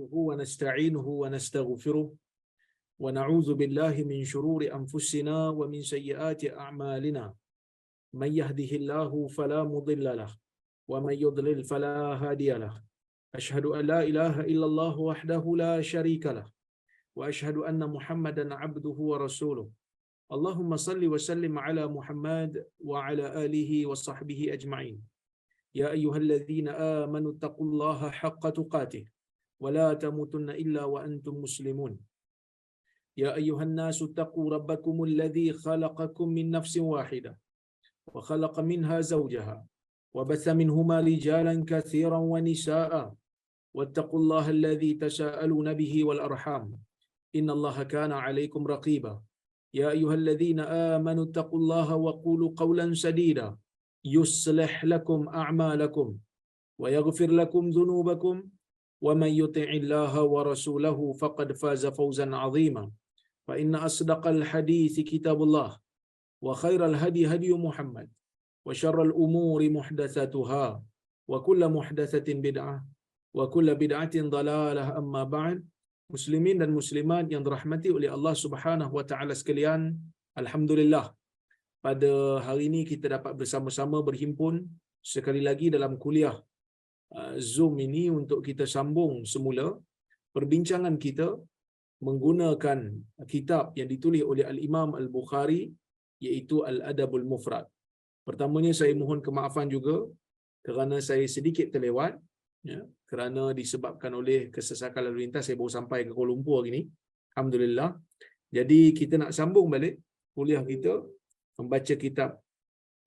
نحمده ونستعينه ونستغفره ونعوذ بالله من شرور أنفسنا ومن سيئات أعمالنا من يهده الله فلا مضل له ومن يضلل فلا هادي له أشهد أن لا إله إلا الله وحده لا شريك له وأشهد أن محمدا عبده ورسوله اللهم صل وسلم على محمد وعلى آله وصحبه أجمعين يا أيها الذين آمنوا اتقوا الله حق تقاته ولا تموتن إلا وأنتم مسلمون يا أيها الناس اتقوا ربكم الذي خلقكم من نفس واحدة وخلق منها زوجها وبث منهما رجالا كثيرا ونساء واتقوا الله الذي تساءلون به والأرحام إن الله كان عليكم رقيبا يا أيها الذين آمنوا اتقوا الله وقولوا قولا سديدا يصلح لكم أعمالكم ويغفر لكم ذنوبكم ومن يطع الله ورسوله فقد فاز فوزا عظيما فإن أصدق الحديث كتاب الله وخير الهدي هدي محمد وشر الأمور محدثاتها وكل محدثة بدعة وكل بدعة ضلالة أما بعد muslimin dan muslimat yang dirahmati oleh Allah Subhanahu wa taala sekalian, alhamdulillah pada hari ini kita dapat bersama-sama berhimpun sekali lagi dalam kuliah Zoom ini untuk kita sambung semula perbincangan kita menggunakan kitab yang ditulis oleh Al-Imam Al-Bukhari iaitu Al-Adabul Mufrad. Pertamanya saya mohon kemaafan juga kerana saya sedikit terlewat, ya, kerana disebabkan oleh kesesakan lalu lintas saya baru sampai ke Kuala Lumpur hari ini. Alhamdulillah. Jadi kita nak sambung balik kuliah kita membaca kitab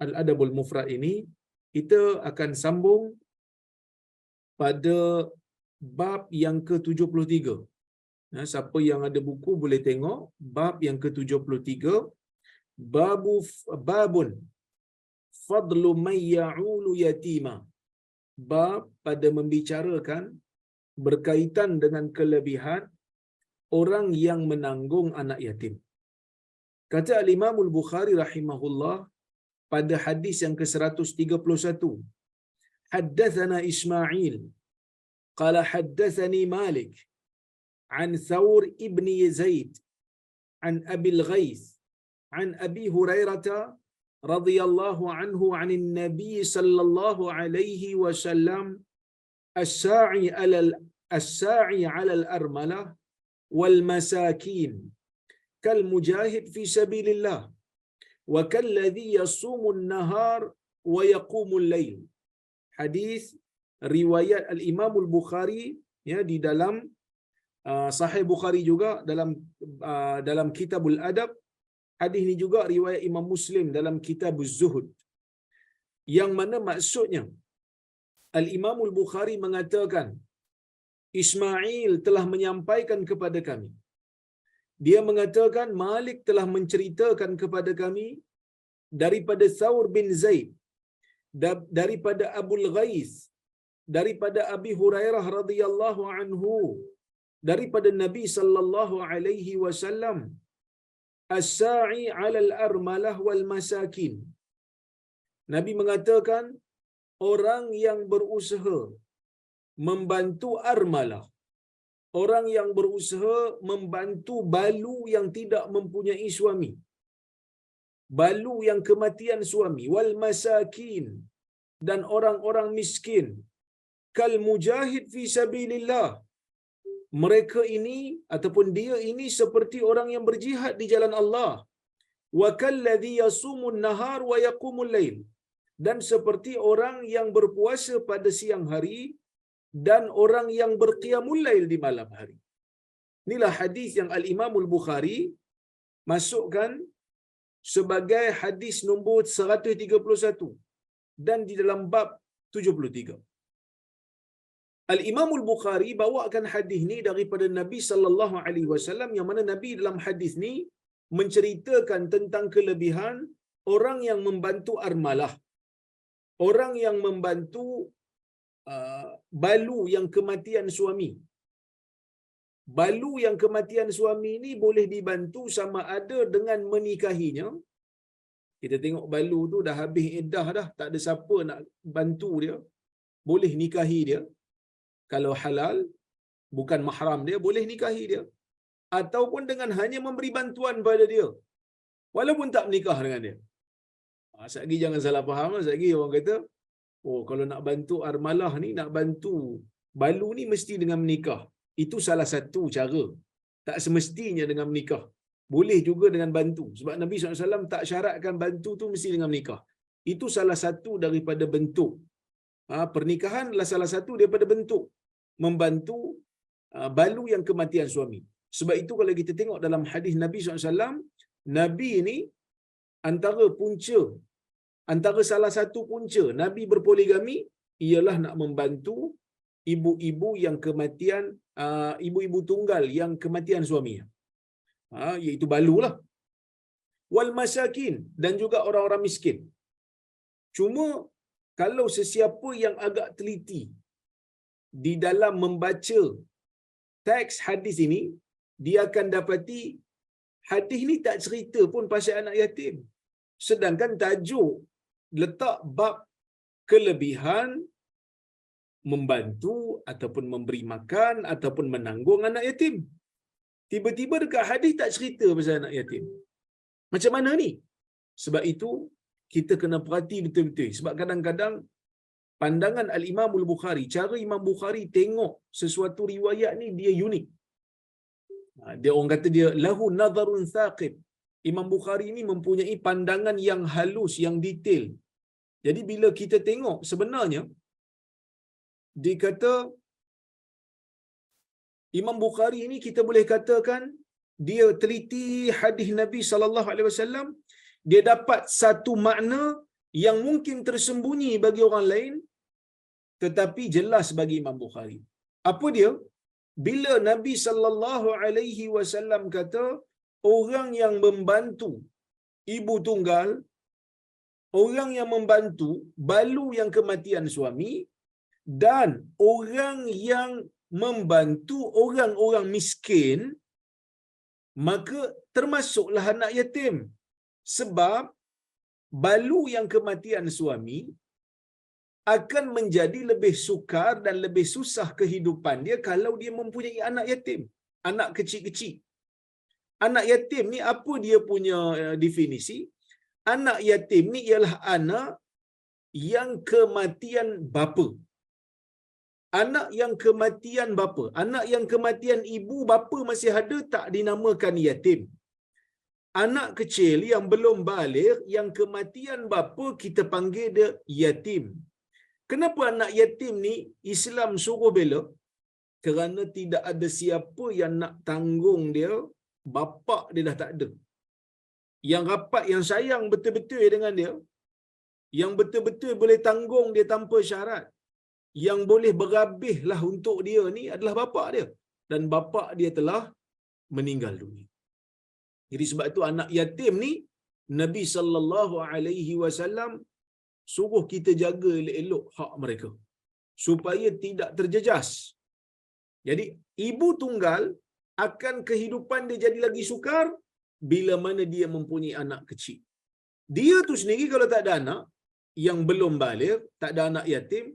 Al-Adabul Mufrad ini. Kita akan sambung pada bab yang ke-73. Nah, siapa yang ada buku boleh tengok bab yang ke-73, babun fadlu may ya'ulu yatima. Bab pada membicarakan berkaitan dengan kelebihan orang yang menanggung anak yatim. Kata Al-Imam Al-Bukhari rahimahullah pada hadis yang ke-131, haddatsana Ismail qala haddatsani Malik an Thawr ibn Zaid an Abil Ghais an Abi Hurairah radhiyallahu anhu 'anil Nabi sallallahu alaihi wasallam as-sa'i 'ala al-armalah wal masakin kal mujahid fi sabilillah wa kalladhi yasumu an-nahar wa yaqumu al-lail. Hadis riwayat Al-Imam Al-Bukhari, ya, di dalam Sahih Bukhari juga dalam Kitabul Adab. Hadis ini juga riwayat Imam Muslim dalam Kitab Az-Zuhud. Yang mana maksudnya Al-Imam Al-Bukhari mengatakan Ismail telah menyampaikan kepada kami. Dia mengatakan Malik telah menceritakan kepada kami daripada Thawr bin Zaid, daripada Abul Ghais, daripada Abi Hurairah radhiyallahu anhu, daripada Nabi sallallahu alaihi wasallam, as-sa'i 'alal armalah wal masakin. Nabi mengatakan orang yang berusaha membantu armalah, orang yang berusaha membantu balu yang tidak mempunyai suami, balu yang kematian suami, wal masakin, dan orang-orang miskin, kal mujahid fi sabilillah. Mereka ini ataupun dia ini seperti orang yang berjihad di jalan Allah. Wa kalladhi yasumun nahar wa yaqumul lail. Dan seperti orang yang berpuasa pada siang hari dan orang yang berqiyamul lail di malam hari. Inilah hadis yang Al-Imam Al-Bukhari masukkan sebagai hadis nombor 131 dan di dalam bab 73. Al-Imam Al-Bukhari bawakan hadis ni daripada Nabi sallallahu alaihi wasallam, yang mana Nabi dalam hadis ni menceritakan tentang kelebihan orang yang membantu armalah, orang yang membantu balu yang kematian suami. Balu yang kematian suami ni boleh dibantu sama ada dengan menikahinya. Kita tengok balu tu dah habis iddah dah, tak ada siapa nak bantu dia, boleh nikahi dia kalau halal, bukan mahram dia, boleh nikahi dia. Ataupun dengan hanya memberi bantuan pada dia, walaupun tak menikah dengan dia. Sekali jangan salah faham, sekali orang kata, oh kalau nak bantu armalah ni, nak bantu balu ni mesti dengan menikah. Itu salah satu cara. Tak semestinya dengan menikah. Boleh juga dengan bantu. Sebab Nabi SAW tak syaratkan bantu tu mesti dengan menikah. Itu salah satu daripada bentuk. Pernikahan adalah salah satu daripada bentuk membantu balu yang kematian suami. Sebab itu kalau kita tengok dalam hadis Nabi SAW, Nabi ini antara salah satu punca Nabi berpoligami ialah nak membantu ibu-ibu yang kematian, ibu-ibu tunggal yang kematian suaminya, iaitu balulah. Wal masakin, dan juga orang-orang miskin. Cuma kalau sesiapa yang agak teliti di dalam membaca teks hadis ini, dia akan dapati hadis ni tak cerita pun pasal anak yatim. Sedangkan tajuk letak bab kelebihan membantu ataupun memberi makan ataupun menanggung anak yatim. Tiba-tiba dekat hadis tak cerita pasal anak yatim. Macam mana ni? Sebab itu kita kena perhati betul-betul. Sebab kadang-kadang pandangan Al-Imam Al-Bukhari, cara Imam Bukhari tengok sesuatu riwayat ni dia unik. Dia orang kata dia lahu nazarun thaqib. Imam Bukhari ni mempunyai pandangan yang halus, yang detail. Jadi bila kita tengok sebenarnya dikata Imam Bukhari ini kita boleh katakan dia teliti hadis Nabi sallallahu alaihi wasallam, dia dapat satu makna yang mungkin tersembunyi bagi orang lain tetapi jelas bagi Imam Bukhari. Apa dia? Bila Nabi sallallahu alaihi wasallam kata orang yang membantu ibu tunggal, orang yang membantu balu yang kematian suami, dan orang yang membantu orang-orang miskin, maka termasuklah anak yatim. Sebab balu yang kematian suami akan menjadi lebih sukar dan lebih susah kehidupan dia kalau dia mempunyai anak yatim, anak kecil-kecil. Anak yatim ni apa dia punya definisi? Anak yatim ni ialah anak yang kematian bapa. Anak yang kematian bapa, anak yang kematian ibu bapa masih ada tak dinamakan yatim. Anak kecil yang belum baligh yang kematian bapa kita panggil dia yatim. Kenapa anak yatim ni Islam suruh bela? Kerana tidak ada siapa yang nak tanggung dia, bapa dia dah tak ada. Yang rapat, yang sayang betul-betul dengan dia, yang betul-betul boleh tanggung dia tanpa syarat, yang boleh berhabislah untuk dia ni adalah bapa dia, dan bapa dia telah meninggal dunia. Jadi sebab itu anak yatim ni Nabi sallallahu alaihi wasallam suruh kita jaga elok-elok hak mereka supaya tidak terjejas. Jadi ibu tunggal akan kehidupan dia jadi lagi sukar bila mana dia mempunyai anak kecil. Dia tu sendiri kalau tak ada anak yang belum baligh, tak ada anak yatim,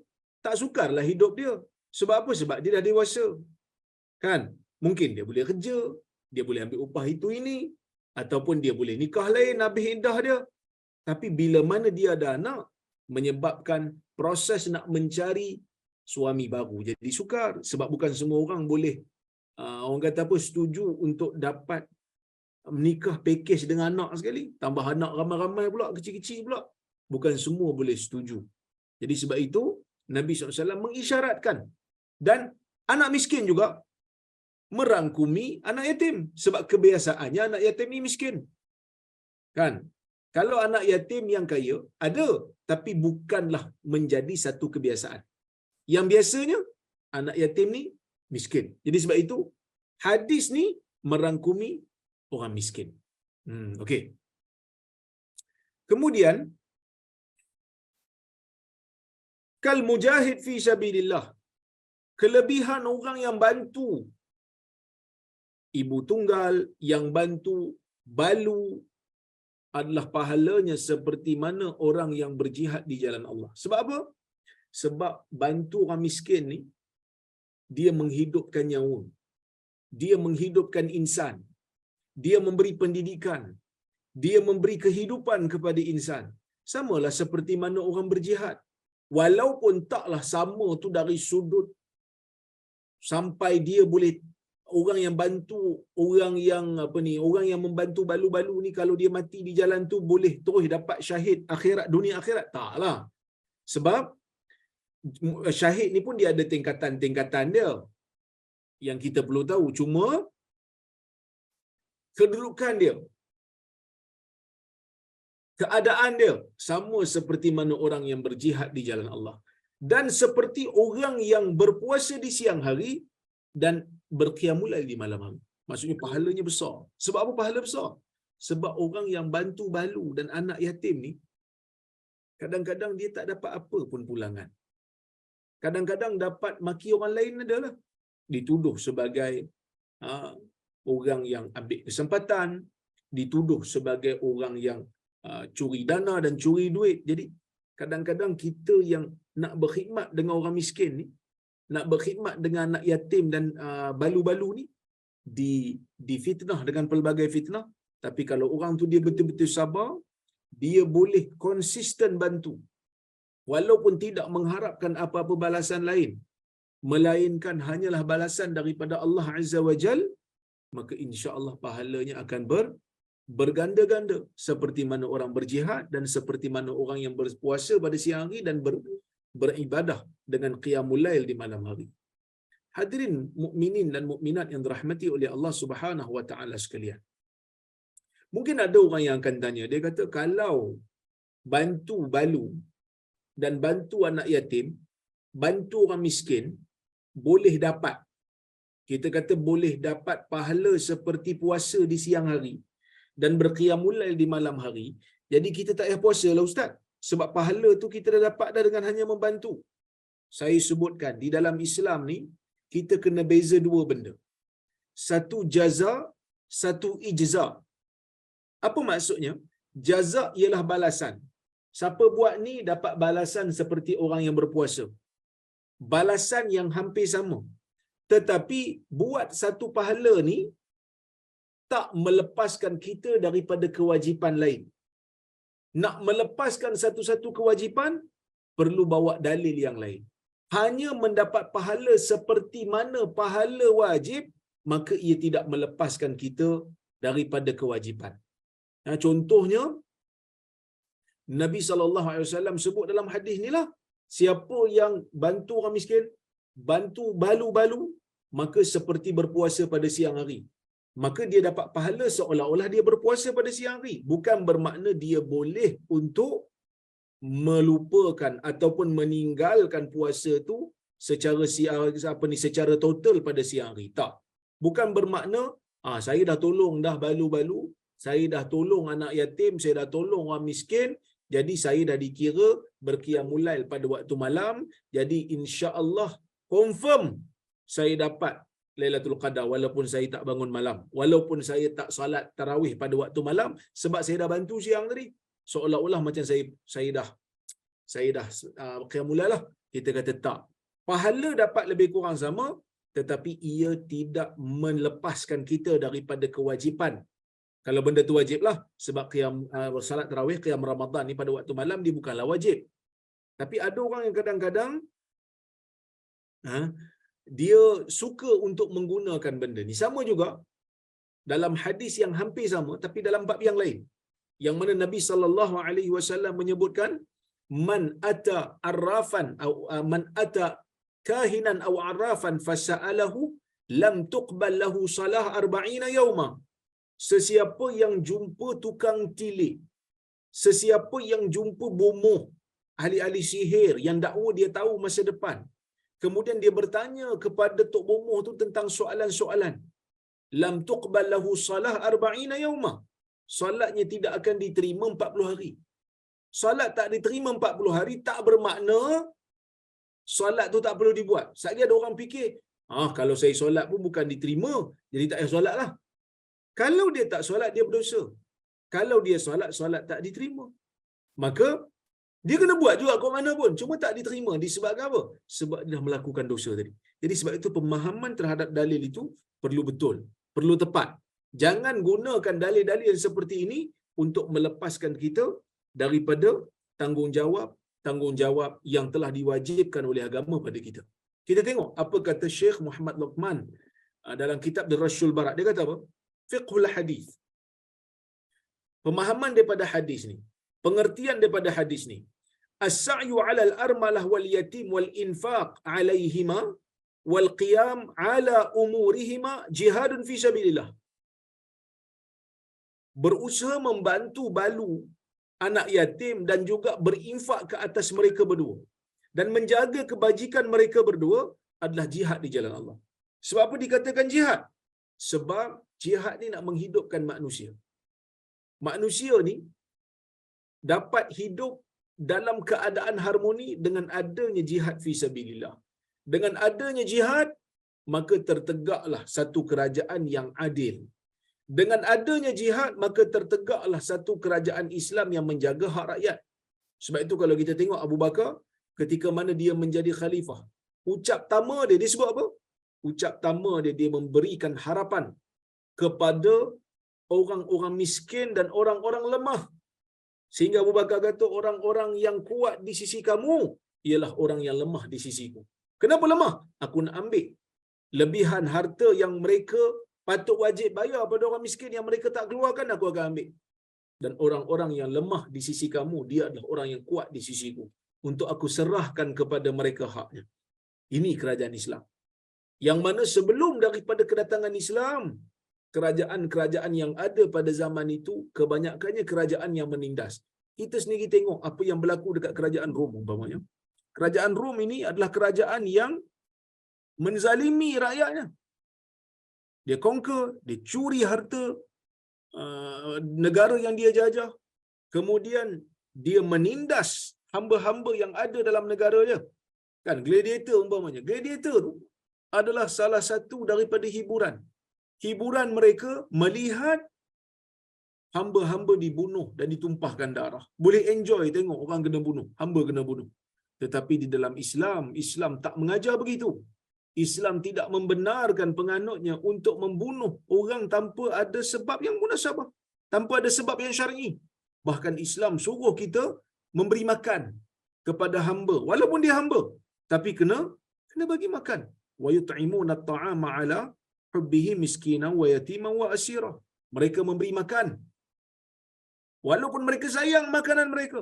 tak sukarlah hidup dia. Sebab apa? Sebab dia dah dewasa. Kan? Mungkin dia boleh kerja, dia boleh ambil upah itu ini, ataupun dia boleh nikah lain habis iddah dia. Tapi bila mana dia ada anak, menyebabkan proses nak mencari suami baru jadi sukar. Sebab bukan semua orang boleh, orang kata apa, setuju untuk dapat menikah package dengan anak sekali. Tambah anak ramai-ramai pula, kecil-kecil pula. Bukan semua boleh setuju. Jadi sebab itu, Nabi SAW mengisyaratkan. Dan anak miskin juga merangkumi anak yatim. Sebab kebiasaannya anak yatim ni miskin. Kan? Kalau anak yatim yang kaya, ada. Tapi bukanlah menjadi satu kebiasaan. Yang biasanya, anak yatim ni miskin. Jadi sebab itu, hadis ni merangkumi orang miskin. Okey. Kemudian, kal mujahid fi sabilillah. Kelebihan orang yang bantu ibu tunggal, yang bantu balu, adalah pahalanya seperti mana orang yang berjihad di jalan Allah. Sebab apa? Sebab bantu orang miskin ni dia menghidupkan nyawa, dia menghidupkan insan, dia memberi pendidikan, dia memberi kehidupan kepada insan. Samalah seperti mana orang berjihad. Walaupun taklah sama tu dari sudut sampai dia boleh, orang yang bantu, orang yang membantu balu-balu ni kalau dia mati di jalan tu boleh terus dapat syahid akhirat, dunia akhirat. Taklah. Sebab syahid ni pun dia ada tingkatan-tingkatan dia yang kita perlu tahu. Cuma kedudukan dia, keadaan dia sama seperti mana orang yang berjihad di jalan Allah, dan seperti orang yang berpuasa di siang hari dan berqiyamul lail di malam hari. Maksudnya pahalanya besar. Sebab apa pahala besar? Sebab orang yang bantu balu dan anak yatim ni kadang-kadang dia tak dapat apa pun pulangan. Kadang-kadang dapat maki orang lain adalah dituduh sebagai orang yang ambil kesempatan, dituduh sebagai orang yang curi dana dan curi duit. Jadi kadang-kadang kita yang nak berkhidmat dengan orang miskin ni, nak berkhidmat dengan anak yatim dan balu-balu ni, difitnah dengan pelbagai fitnah. Tapi kalau orang tu dia betul-betul sabar, dia boleh konsisten bantu walaupun tidak mengharapkan apa-apa balasan lain, melainkan hanyalah balasan daripada Allah Azza wa Jal, maka insya-Allah pahalanya akan berganda-ganda seperti mana orang berjihad dan seperti mana orang yang berpuasa pada siang hari dan beribadah dengan qiyamul lail di malam hari. Hadirin mukminin dan mukminat yang dirahmati oleh Allah Subhanahu wa taala sekalian. Mungkin ada orang yang akan tanya, dia kata kalau bantu balu dan bantu anak yatim, bantu orang miskin, boleh dapat, kita kata boleh dapat pahala seperti puasa di siang hari dan berqiyamul lail di malam hari. Jadi kita tak payah puasa lah Ustaz, sebab pahala tu kita dah dapat dah dengan hanya membantu. Saya sebutkan di dalam Islam ni kita kena beza dua benda. Satu jaza, satu ijza. Apa maksudnya? Jaza ialah balasan. Siapa buat ni dapat balasan seperti orang yang berpuasa. Balasan yang hampir sama. Tetapi buat satu pahala ni tak melepaskan kita daripada kewajipan lain. Nak melepaskan satu-satu kewajipan, perlu bawa dalil yang lain. Hanya mendapat pahala seperti mana pahala wajib, maka ia tidak melepaskan kita daripada kewajipan. Contohnya, Nabi SAW sebut dalam hadis ni lah, siapa yang bantu orang miskin, bantu balu-balu, maka seperti berpuasa pada siang hari. Maka dia dapat pahala seolah-olah dia berpuasa pada siang hari. Bukan bermakna dia boleh untuk melupakan ataupun meninggalkan puasa tu secara total pada siang hari. Tak. Bukan bermakna saya dah tolong dah balu-balu, saya dah tolong anak yatim, saya dah tolong orang miskin, jadi saya dah dikira berqiyamul lail pada waktu malam, jadi insya-Allah confirm saya dapat Lailatul Qadar walaupun saya tak bangun malam, walaupun saya tak salat tarawih pada waktu malam sebab saya dah bantu siang tadi. Seolah-olah macam saya dah qiyamul lail lah. Kita kata tak. Pahala dapat lebih kurang sama, tetapi ia tidak melepaskan kita daripada kewajipan. Kalau benda tu wajib lah, sebab salat tarawih, qiyam Ramadan ni pada waktu malam dia bukanlah wajib. Tapi ada orang yang kadang-kadang dia suka untuk menggunakan benda ni. Sama juga dalam hadis yang hampir sama tapi dalam bab yang lain, yang mana Nabi SAW menyebutkan man ata arrafan atau man ata kahinan aw arrafan fasa'alahu lam tuqbal lahu salah 40 yauma. Sesiapa yang jumpa tukang tilik, sesiapa yang jumpa bomoh, ahli-ahli sihir yang dakwa dia tahu masa depan, kemudian dia bertanya kepada tok bomoh tu tentang soalan-soalan, lam tuqbal lahu salah 40 yauma. Solatnya tidak akan diterima 40 hari. Solat tak diterima 40 hari tak bermakna solat tu tak perlu dibuat. Sekali ada orang fikir, kalau saya solat pun bukan diterima, jadi tak payah solat lah. Kalau dia tak solat, dia berdosa. Kalau dia solat, solat tak diterima. Maka dia kena buat juga kat mana pun, cuma tak diterima. Disebabkan apa? Sebab dia dah melakukan dosa tadi. Jadi sebab itu pemahaman terhadap dalil itu perlu betul, perlu tepat. Jangan gunakan dalil-dalil yang seperti ini untuk melepaskan kita daripada tanggungjawab yang telah diwajibkan oleh agama pada kita. Kita tengok apa kata Syekh Muhammad Luqman dalam kitab Darashul Barat. Dia kata apa? Fiqhul hadis. Pemahaman daripada hadis ni, pengertian daripada hadis ni. As-sa'yu 'ala al-armalah wal yatim wal infaq 'alaihima wal qiyam 'ala umurihima jihadun fi sabilillah. Berusaha membantu balu anak yatim dan juga berinfak ke atas mereka berdua dan menjaga kebajikan mereka berdua adalah jihad di jalan Allah. Sebab apa dikatakan jihad? Sebab jihad ni nak menghidupkan manusia. Manusia ni dapat hidup dalam keadaan harmoni dengan adanya jihad fi sabilillah. Dengan adanya jihad, maka tertegaklah satu kerajaan yang adil. Dengan adanya jihad, maka tertegaklah satu kerajaan Islam yang menjaga hak rakyat. Sebab itu kalau kita tengok Abu Bakar, ketika mana dia menjadi khalifah, ucap tama dia sebut apa? Ucap tama dia memberikan harapan kepada orang-orang miskin dan orang-orang lemah. Sehingga Abu Bakar kata, orang-orang yang kuat di sisi kamu ialah orang yang lemah di sisiku. Kenapa lemah? Aku nak ambil lebihan harta yang mereka patut wajib bayar pada orang miskin yang mereka tak keluarkan, aku akan ambil. Dan orang-orang yang lemah di sisi kamu, dia adalah orang yang kuat di sisiku. Untuk aku serahkan kepada mereka haknya. Ini kerajaan Islam. Yang mana sebelum daripada kedatangan Islam, kerajaan-kerajaan yang ada pada zaman itu, kebanyakannya kerajaan yang menindas. Kita sendiri tengok apa yang berlaku dekat kerajaan Rom umpamanya. Kerajaan Rom ini adalah kerajaan yang menzalimi rakyatnya. Dia conquer, dia curi harta negara yang dia jajah. Kemudian dia menindas hamba-hamba yang ada dalam negara dia. Kan gladiator umpamanya. Gladiator tu adalah salah satu daripada hiburan. Hiburan mereka melihat hamba-hamba dibunuh dan ditumpahkan darah. Boleh enjoy tengok orang kena bunuh, hamba kena bunuh. Tetapi di dalam Islam, Islam tak mengajar begitu. Islam tidak membenarkan penganutnya untuk membunuh orang tanpa ada sebab yang munasabah, tanpa ada sebab yang syar'i. Bahkan Islam suruh kita memberi makan kepada hamba, walaupun dia hamba, tapi kena bagi makan. Wa yut'imuna at-ta'ama 'ala hubbihi miskinan wa yatiman wa asira. Mereka memberi makan walaupun mereka sayang makanan mereka.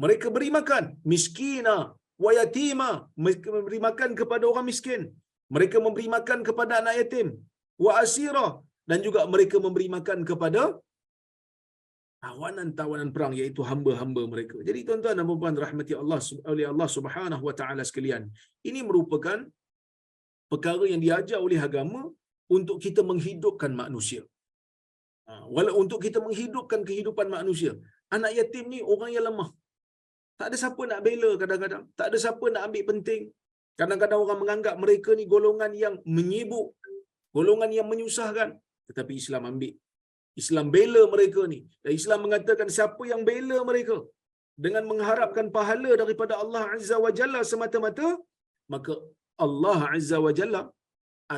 Mereka beri makan miskina wa yatima, mereka memberi makan kepada orang miskin. Mereka memberi makan kepada anak yatim. Wa asira, dan juga mereka memberi makan kepada tawanan-tawanan perang, iaitu hamba-hamba mereka. Jadi tuan-tuan dan puan-puan rahmati Allah oleh Allah Subhanahu wa taala sekalian, ini merupakan perkara yang diajar oleh agama untuk kita menghidupkan manusia. Untuk kita menghidupkan kehidupan manusia. Anak yatim ni orang yang lemah. Tak ada siapa nak bela kadang-kadang. Tak ada siapa nak ambil penting. Kadang-kadang orang menganggap mereka ni golongan yang menyibuk, golongan yang menyusahkan. Tetapi Islam ambil. Islam bela mereka ni. Dan Islam mengatakan siapa yang bela mereka dengan mengharapkan pahala daripada Allah Azza wa Jalla semata-mata, maka Allah Azza wa Jalla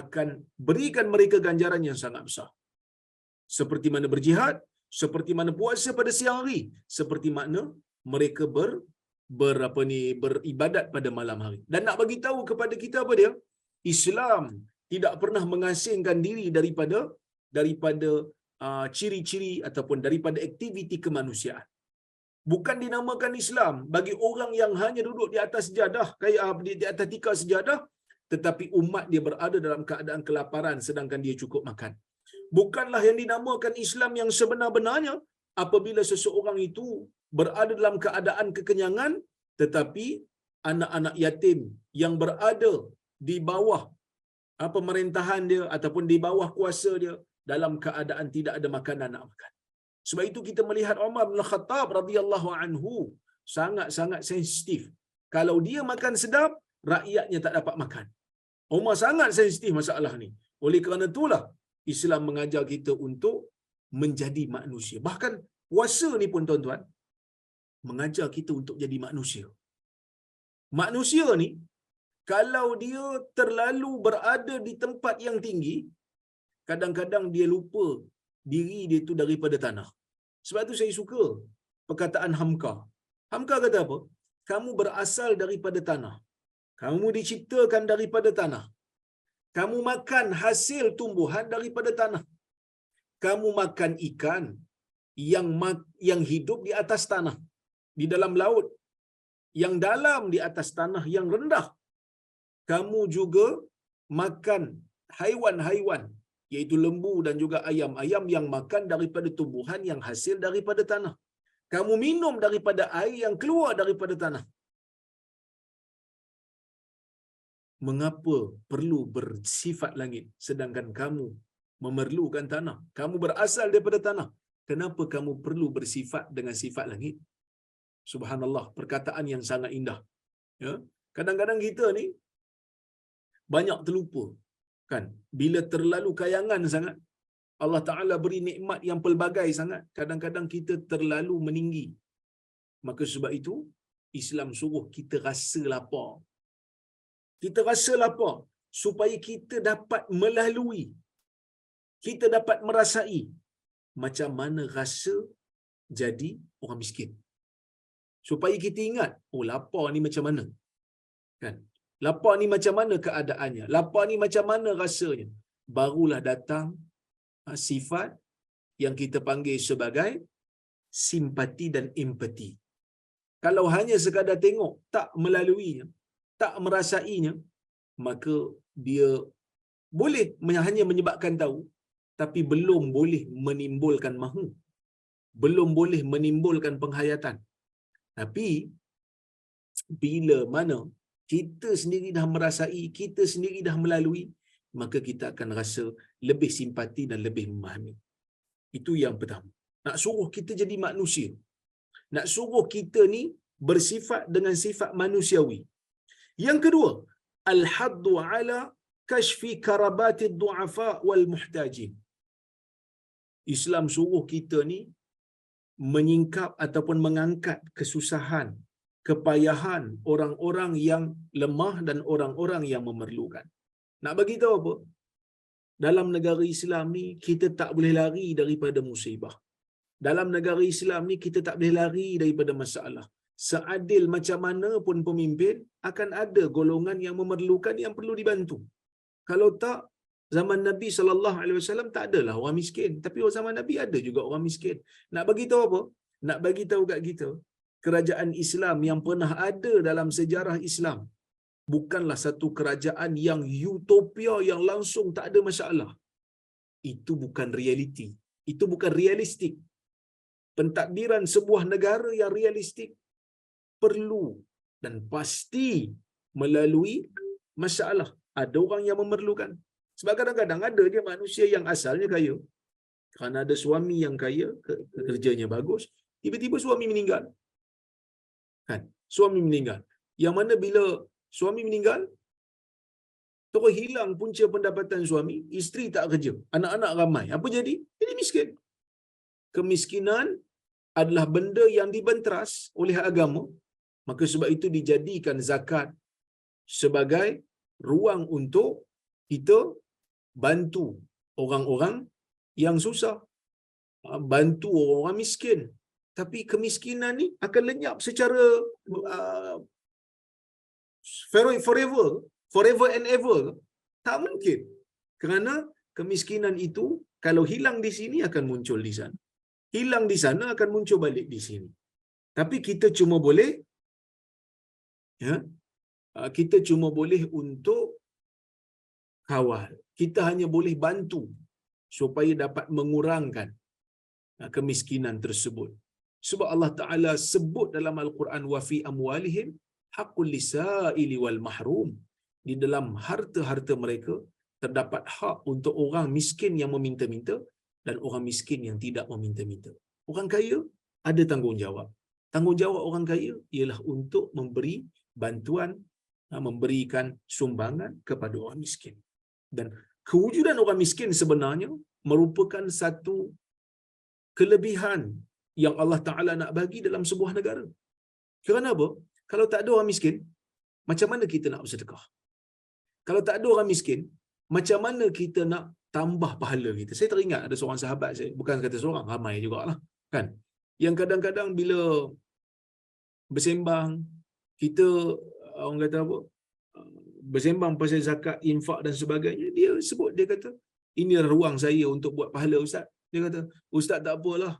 akan berikan mereka ganjaran yang sangat besar. Seperti mana berjihad, seperti mana puasa pada siang hari, seperti mana mereka beribadat pada malam hari. Dan nak bagi tahu kepada kita apa dia? Islam tidak pernah mengasingkan diri daripada ciri-ciri ataupun daripada aktiviti kemanusiaan. Bukan dinamakan Islam bagi orang yang hanya duduk di atas sejadah, di atas tikar sejadah, tetapi umat dia berada dalam keadaan kelaparan sedangkan dia cukup makan. Bukanlah yang dinamakan Islam yang sebenar-benarnya apabila seseorang itu berada dalam keadaan kekenyangan, tetapi anak-anak yatim yang berada di bawah pemerintahan dia ataupun di bawah kuasa dia dalam keadaan tidak ada makanan nak makan. Sebab itu kita melihat Umar bin Khattab radhiyallahu anhu sangat-sangat sensitif. Kalau dia makan sedap, rakyatnya tak dapat makan. Umar sangat sensitif masalah ni. Oleh kerana itulah Islam mengajar kita untuk menjadi manusia. Bahkan puasa ni pun tuan-tuan mengajar kita untuk jadi manusia. Manusia ni Kalau dia terlalu berada di tempat yang tinggi, kadang-kadang dia lupa diri dia itu daripada tanah. Sebab tu saya suka perkataan Hamka. Hamka kata apa? Kamu berasal daripada tanah. Kamu diciptakan daripada tanah. Kamu makan hasil tumbuhan daripada tanah. Kamu makan ikan yang hidup di atas tanah, di dalam laut, yang dalam di atas tanah yang rendah. Kamu juga makan haiwan-haiwan, iaitu lembu dan juga ayam-ayam yang makan daripada tumbuhan yang hasil daripada tanah. Kamu minum daripada air yang keluar daripada tanah. Mengapa perlu bersifat langit sedangkan kamu memerlukan tanah? Kamu berasal daripada tanah. Kenapa kamu perlu bersifat dengan sifat langit? Subhanallah, perkataan yang sangat indah. Ya, kadang-kadang kita ni banyak terlupa, kan? Bila terlalu kayangan sangat, Allah Ta'ala beri nikmat yang pelbagai sangat, kadang-kadang kita terlalu meninggi. Maka sebab itu, Islam suruh kita rasa lapar. Kita rasa lapar supaya kita dapat melalui, kita dapat merasai macam mana rasa jadi orang miskin. Supaya kita ingat, oh lapar ni macam mana? Kan? Lapar ni macam mana keadaannya? Lapar ni macam mana rasanya? Barulah datang sifat yang kita panggil sebagai simpati dan empati. Kalau hanya sekadar tengok, tak melaluinya, tak merasainya, maka dia boleh hanya menyebabkan tahu, tapi belum boleh menimbulkan mahu, belum boleh menimbulkan penghayatan. Tapi bila mana kita sendiri dah merasai, kita sendiri dah melalui, maka kita akan rasa lebih simpati dan lebih memahami. Itu yang pertama. Nak suruh kita jadi manusia. Nak suruh kita ni bersifat dengan sifat manusiawi. Yang kedua, al-haddu ala kashfi karabatid du'afa wal muhtajin. Islam suruh kita ni menyingkap ataupun mengangkat kesusahan, kepayahan orang-orang yang lemah dan orang-orang yang memerlukan. Nak bagi tahu apa? Dalam negara Islam ni kita tak boleh lari daripada musibah. Dalam negara Islam ni kita tak boleh lari daripada masalah. Seadil macam mana pun pemimpin, akan ada golongan yang memerlukan yang perlu dibantu. Kalau tak, zaman Nabi SAW tak adalah orang miskin, tapi zaman Nabi ada juga orang miskin. Nak bagi tahu apa? Nak bagi tahu kat kita, kerajaan Islam yang pernah ada dalam sejarah Islam bukanlah satu kerajaan yang utopia yang langsung tak ada masalah. Itu bukan realiti. Itu bukan realistik. Pentadbiran sebuah negara yang realistik perlu dan pasti melalui masalah. Ada orang yang memerlukan. Sebab kadang-kadang ada dia manusia yang asalnya kaya, kerana ada suami yang kaya, kerjanya bagus, tiba-tiba suami meninggal. Kan? Suami meninggal. Yang mana bila suami meninggal, terus hilang punca pendapatan suami, isteri tak kerja, anak-anak ramai. Apa jadi? Jadi miskin. Kemiskinan adalah benda yang dibenteras oleh agama. Maka sebab itu dijadikan zakat sebagai ruang untuk kita bantu orang-orang yang susah, bantu orang-orang miskin. Tapi kemiskinan ni akan lenyap secara forever and ever. Tak mungkin. Kerana kemiskinan itu kalau hilang di sini akan muncul di sana. Hilang di sana akan muncul balik di sini. Tapi kita cuma boleh kita cuma boleh untuk kawal. Kita hanya boleh bantu supaya dapat mengurangkan kemiskinan tersebut. Sebab Allah Ta'ala sebut dalam Al-Quran, wa fi amwalihim haqqul lisaili wal mahrum. Di dalam harta-harta mereka terdapat hak untuk orang miskin yang meminta-minta dan orang miskin yang tidak meminta-minta. Orang kaya ada tanggungjawab. Tanggungjawab orang kaya ialah untuk memberi bantuan, memberikan sumbangan kepada orang miskin. Dan kewujudan orang miskin sebenarnya merupakan satu kelebihan yang Allah Ta'ala nak bagi dalam sebuah negara. Kerana apa? Kalau tak ada orang miskin, macam mana kita nak bersedekah? Kalau tak ada orang miskin, macam mana kita nak tambah pahala kita? Saya teringat ada seorang sahabat saya, bukan kata seorang, ramai jugalah, kan? Yang kadang-kadang bila bersembang, kita orang kata apa? Bersembang pasal zakat, infak dan sebagainya, dia sebut, dia kata, ini ruang saya untuk buat pahala ustaz. Dia kata, ustaz tak apalah,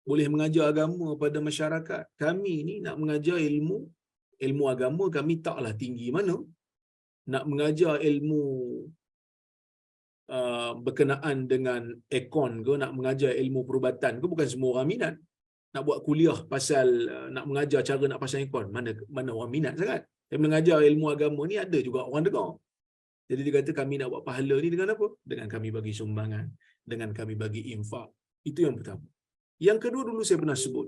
boleh mengajar agama pada masyarakat. Kami ni nak mengajar ilmu agama, kami taklah tinggi mana. Nak mengajar ilmu berkenaan dengan ekon ke, nak mengajar ilmu perubatan ke, bukan semua orang minat. Nak buat kuliah pasal nak mengajar cara nak pasang ekon, mana orang minat sangat. Tapi mengajar ilmu agama ni ada juga orang dengar. Jadi dia kata kami nak buat pahala ni dengan apa? Dengan kami bagi sumbangan, dengan kami bagi infak. Itu yang pertama. Yang kedua dulu saya pernah sebut,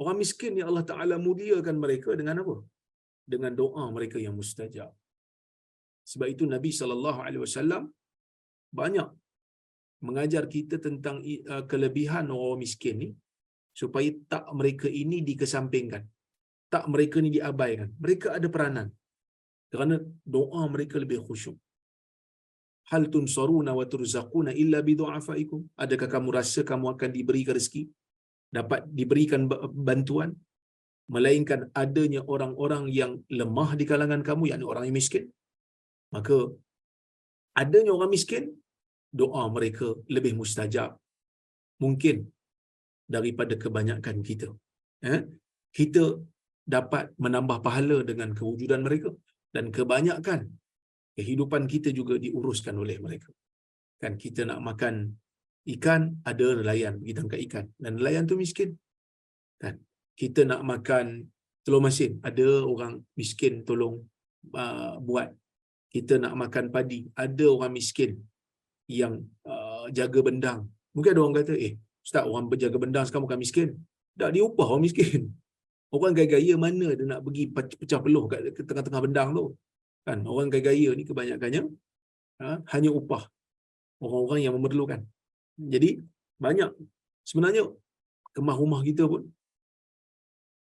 orang miskin ni Allah Ta'ala muliakan mereka dengan apa? Dengan doa mereka yang mustajab. Sebab itu Nabi SAW banyak mengajar kita tentang kelebihan orang miskin ni, supaya tak mereka ini dikesampingkan, tak mereka ni diabaikan. Mereka ada peranan kerana doa mereka lebih khusyuk. Hal tunsaruna wa turzaquna illa bidu'afaikum? Adakah kamu rasa kamu akan diberikan rezeki, dapat diberikan bantuan, melainkan adanya orang-orang yang lemah di kalangan kamu, yakni orang yang miskin? Maka adanya orang miskin, doa mereka lebih mustajab mungkin daripada kebanyakan kita. Kita dapat menambah pahala dengan kewujudan mereka, dan kebanyakan kehidupan kita juga diuruskan oleh mereka. Kan kita nak makan ikan, ada nelayan pergi tangkap ikan, dan nelayan tu miskin. Kan kita nak makan telur masin, ada orang miskin tolong buat. Kita nak makan padi, ada orang miskin yang jaga bendang. Mungkin ada orang kata, ustaz, orang berjaga bendang sekarang bukan miskin. Tak, dia upah orang miskin. Orang gaya-gaya mana dia nak pergi pecah peluh kat tengah-tengah bendang tu? Kan orang gaya-gaya ni kebanyakannya hanya upah orang-orang yang memerlukan. Jadi banyak sebenarnya kemah rumah kita pun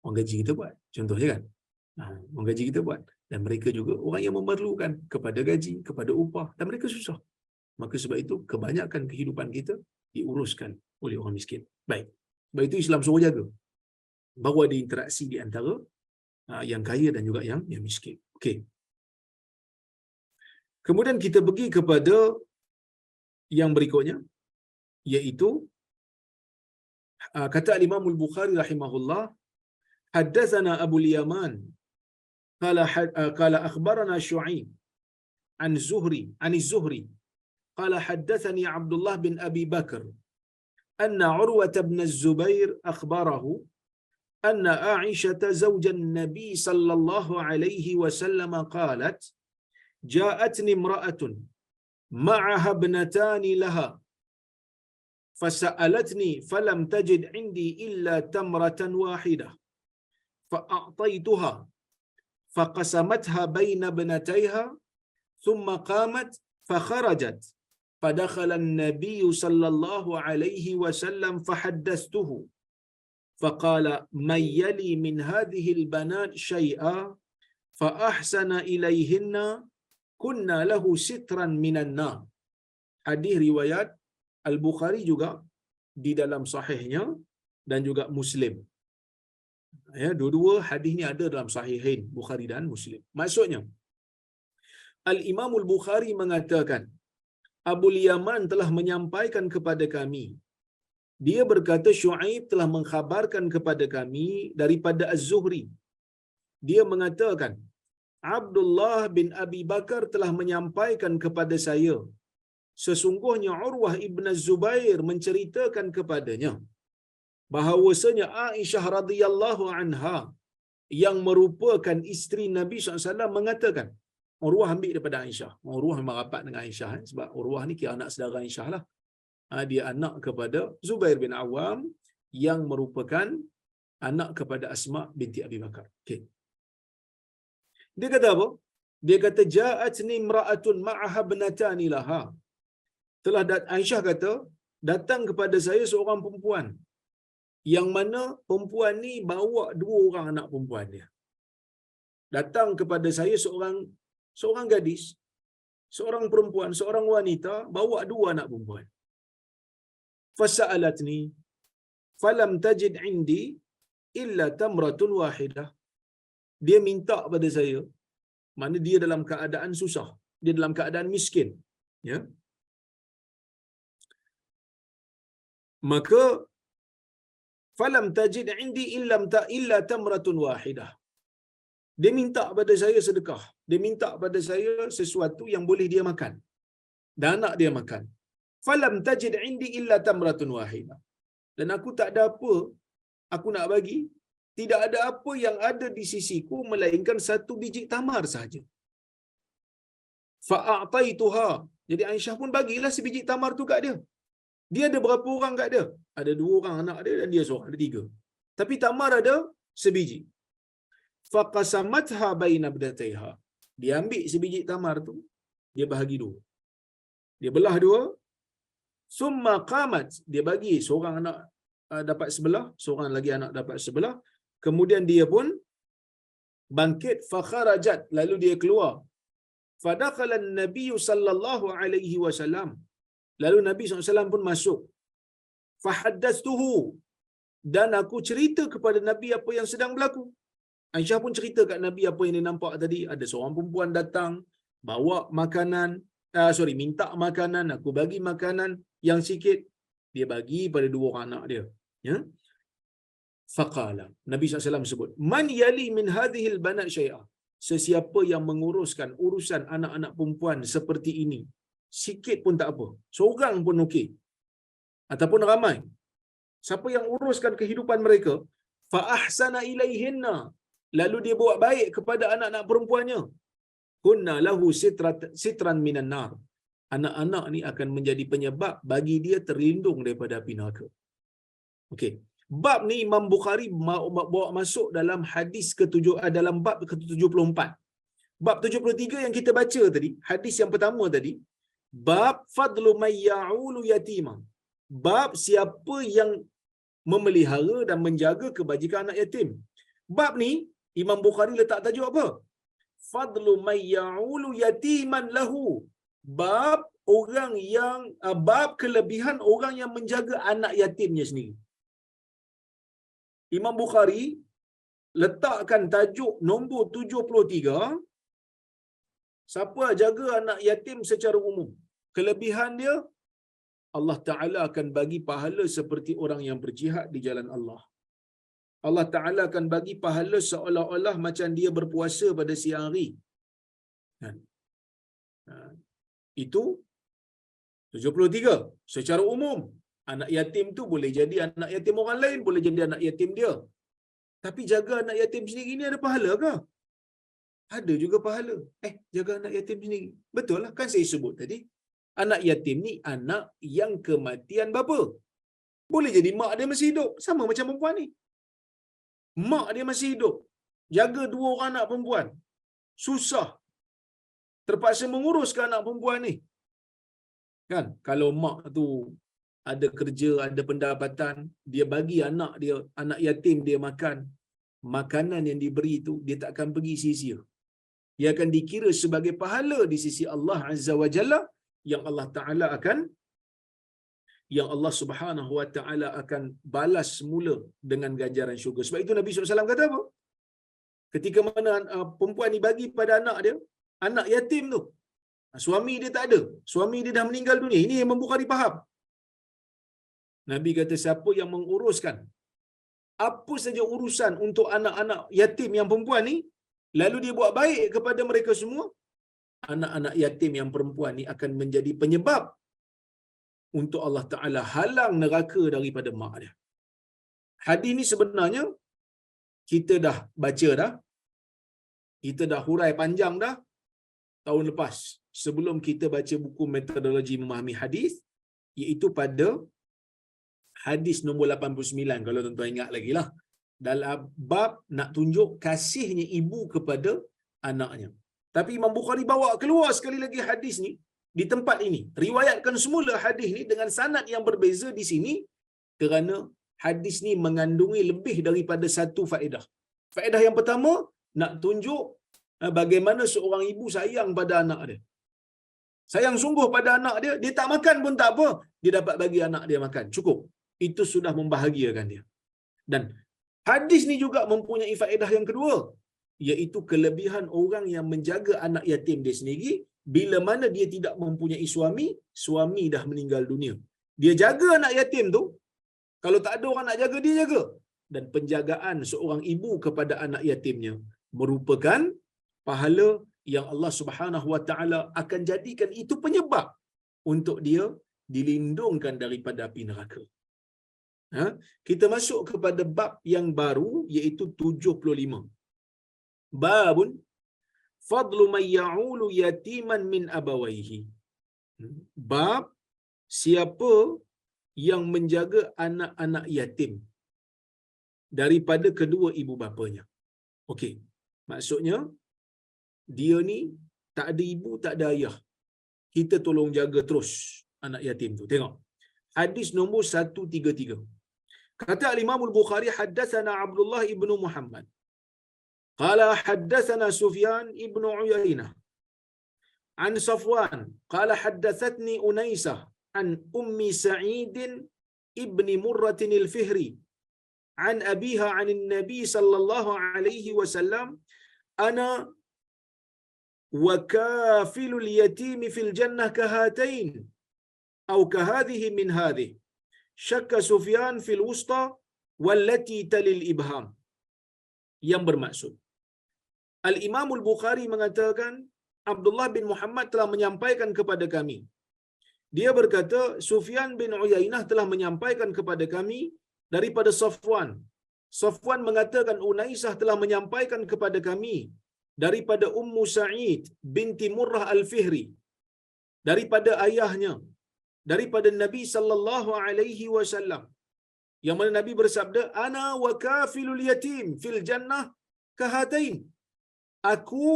orang gaji kita buat. Contohnya kan, orang gaji kita buat, dan mereka juga orang yang memerlukan kepada gaji, kepada upah, dan mereka susah. Maka sebab itu kebanyakan kehidupan kita diuruskan oleh orang miskin. Baik. Sebab itu Islam suruh jaga, baru ada interaksi di antara yang kaya dan juga yang miskin. Okey. Kemudian kita pergi kepada yang berikutnya, iaitu kata Imam Al-Bukhari rahimahullah, haddatsana Abu Yaman qala akhbarana Syu'aib an Zuhri qala haddatsani Abdullah bin Abi Bakr anna Urwah bin Az-Zubair akhbarahu anna Aisyah zawj an-nabi sallallahu alaihi wasallam qalat ja'atni imra'atun ma'aha ibnatan laha fasa'alatni falam tajid 'indi illa tamratan wahidah fa'a'taytuha faqasamatha baina ibnatayha thumma qamat fakharajat fadakhala an-nabiy sallallahu alaihi wasallam fahaddathtuhu faqala man yali min hadhihi al-banat shay'a fa ahsana ilayhinna kunna lahu sitran minan nar. Hadis riwayat Al-Bukhari juga di dalam sahihnya dan juga Muslim. Ya, dua-dua hadis ni ada dalam sahihain Bukhari dan Muslim. Maksudnya Al-Imam Al-Bukhari mengatakan Abu Yaman telah menyampaikan kepada kami. Dia berkata Syu'aib telah mengkhabarkan kepada kami daripada Az-Zuhri. Dia mengatakan Abdullah bin Abi Bakar telah menyampaikan kepada saya, sesungguhnya Urwah ibn Az-Zubair menceritakan kepadanya bahawasanya Aisyah radhiyallahu anha yang merupakan isteri Nabi SAW mengatakan, Urwah ambil daripada Aisyah. Urwah memang rapat dengan Aisyah sebab Urwah ni kira anak saudara Aisyah lah. Dia anak kepada Zubair bin Awam yang merupakan anak kepada Asma binti Abi Bakar. Okey. Dia kata apa? Dia kata ja'atni imra'atun ma'aha ibnatani laha. Aisyah kata, datang kepada saya seorang perempuan yang mana perempuan ni bawa dua orang anak perempuan dia. datang kepada saya seorang gadis, seorang perempuan, seorang wanita bawa dua anak perempuan. Fasa'alatni falam tajid indi illa tamratun wahidah. Dia minta pada saya, mana dia dalam keadaan susah, dia dalam keadaan miskin, ya. Maka falam tajid indi illa tamratun wahidah. Dia minta pada saya sedekah, dia minta pada saya sesuatu yang boleh dia makan dan anak dia makan. Falam tajid indi illa tamratun wahidah. Dan aku tak ada apa aku nak bagi, tidak ada apa yang ada di sisiku melainkan satu biji tamar sahaja. Fa'ataituha. Jadi Aisyah pun bagilah sebiji tamar tu kat dia. Dia ada berapa orang kat dia? Ada 2 orang anak dia dan dia seorang, ada 3. Tapi tamar ada sebiji. Faqasamatha baina abdataiha. Dia ambil sebiji tamar tu, dia bahagi 2. Dia belah 2. Summa qamat, dia bagi seorang anak dapat sebelah, seorang lagi anak dapat sebelah. Kemudian dia pun bangkit, fakharajat, lalu dia keluar. Fadakhala an-nabiy sallallahu alaihi wasallam. Lalu Nabi SAW pun masuk. Fahaddatstuhu, dan aku cerita kepada Nabi apa yang sedang berlaku. Aisyah pun cerita kat Nabi apa yang dia nampak tadi. Ada seorang perempuan datang, bawa makanan, minta makanan, aku bagi makanan yang sikit, dia bagi pada 2 orang anak dia. Ya. Faqala, Nabi SAW sebut, man yali min hadhil banat syai'ah. Sesiapa yang menguruskan urusan anak-anak perempuan seperti ini, sikit pun tak apa, seorang pun okey, ataupun ramai, siapa yang uruskan kehidupan mereka, fa ahsana ilaihinna, lalu dia buat baik kepada anak-anak perempuannya, kunna lahu sitran minan nar. Anak-anak ni akan menjadi penyebab bagi dia terlindung daripada api neraka. Okey. Bab ni Imam Bukhari bawa masuk dalam hadis dalam bab ke-74. Bab 73 yang kita baca tadi, hadis yang pertama tadi, bab fadlu may ya'ulu yatima. Bab siapa yang memelihara dan menjaga kebajikan anak yatim. Bab ni Imam Bukhari letak tajuk apa? Fadlu may ya'ulu yatiman lahu. Bab orang yang bab kelebihan orang yang menjaga anak yatimnya sendiri. Imam Bukhari letakkan tajuk nombor 73, siapa jaga anak yatim secara umum, kelebihan dia, Allah Ta'ala akan bagi pahala seperti orang yang berjihad di jalan Allah. Allah Ta'ala akan bagi pahala seolah-olah macam dia berpuasa pada siang hari. Itu 73. Secara umum, anak yatim tu boleh jadi anak yatim orang lain, boleh jadi anak yatim dia. Tapi jaga anak yatim sendiri ni ada pahala ke? Ada juga pahala. Jaga anak yatim sendiri. Betul lah, kan saya sebut tadi. Anak yatim ni anak yang kematian bapa. Boleh jadi mak dia masih hidup. Sama macam perempuan ni. Mak dia masih hidup. Jaga 2 orang anak perempuan. Susah. Terpaksa menguruskan anak perempuan ni. Kan? Kalau mak tu ada kerja, ada pendapatan, dia bagi anak dia, anak yatim dia makan, makanan yang diberi tu dia tak akan pergi sia-sia. Dia akan dikira sebagai pahala di sisi Allah Azza wa Jalla, yang Allah Ta'ala Allah Subhanahu wa Ta'ala akan balas semula dengan ganjaran syurga. Sebab itu Nabi SAW kata apa? Ketika mana perempuan ni bagi pada anak dia, anak yatim tu, suami dia tak ada, suami dia dah meninggal dunia. Ini yang Imam Bukhari faham. Nabi kata siapa yang menguruskan apa saja urusan untuk anak-anak yatim yang perempuan ni, lalu dia buat baik kepada mereka semua, anak-anak yatim yang perempuan ni akan menjadi penyebab untuk Allah Ta'ala halang neraka daripada mak dia. Hadis ni sebenarnya kita dah baca dah, kita dah hurai panjang dah tahun lepas, sebelum kita baca buku metodologi memahami hadis, iaitu pada hadis nombor 89, kalau tuan-tuan ingat lagi lah, dalam bab nak tunjuk kasihnya ibu kepada anaknya. Tapi Imam Bukhari bawa keluar sekali lagi hadis ni di tempat ini, riwayatkan semula hadis ni dengan sanad yang berbeza di sini, kerana hadis ni mengandungi lebih daripada satu faedah. Faedah yang pertama, nak tunjuk bagaimana seorang ibu sayang pada anak dia. Sayang sungguh pada anak dia, dia tak makan pun tak apa, dia dapat bagi anak dia makan, cukup. Itu sudah membahagiakan dia. Dan hadis ni juga mempunyai faedah yang kedua, iaitu kelebihan orang yang menjaga anak yatim dia sendiri bila mana dia tidak mempunyai suami, suami dah meninggal dunia. Dia jaga anak yatim tu, kalau tak ada orang nak jaga, dia jaga. Dan penjagaan seorang ibu kepada anak yatimnya merupakan pahala yang Allah Subhanahu Wa Taala akan jadikan itu penyebab untuk dia dilindungkan daripada api neraka. Kita masuk kepada bab yang baru, iaitu 75. Babun fadlu man ya'ulu yatiman min abawaihi. Bab siapa yang menjaga anak-anak yatim daripada kedua ibu bapanya. Okey, maksudnya dia ni tak ada ibu, tak ada ayah. Kita tolong jaga terus anak yatim tu. Tengok. Hadis nombor 133. Kata Imam Al-Bukhari, haddatsana Abdullah ibn Muhammad. Qala haddatsana Sufyan ibn Uyainah. An Safwan, qala haddatsatni Unaisah an Ummi Sa'id ibn Murrah al-Fihri. An abiha an Nabi sallallahu alaihi wasallam, ana wa kafilul yatim fil jannah kahatain atau kahadhihi min hadhihi. Syakka Sufyan fil wusta wallati talil ibham. Yang bermaksud, Al-Imam Al-Bukhari mengatakan Abdullah bin Muhammad telah menyampaikan kepada kami. Dia berkata Sufyan bin Uyainah telah menyampaikan kepada kami daripada Safwan. Safwan mengatakan Unaisah telah menyampaikan kepada kami daripada Ummu Sa'id binti Murrah al-Fihri, daripada ayahnya, daripada Nabi sallallahu alaihi wasallam, yang mana Nabi bersabda, ana wa kafilul yatim fil jannah kahatain. Aku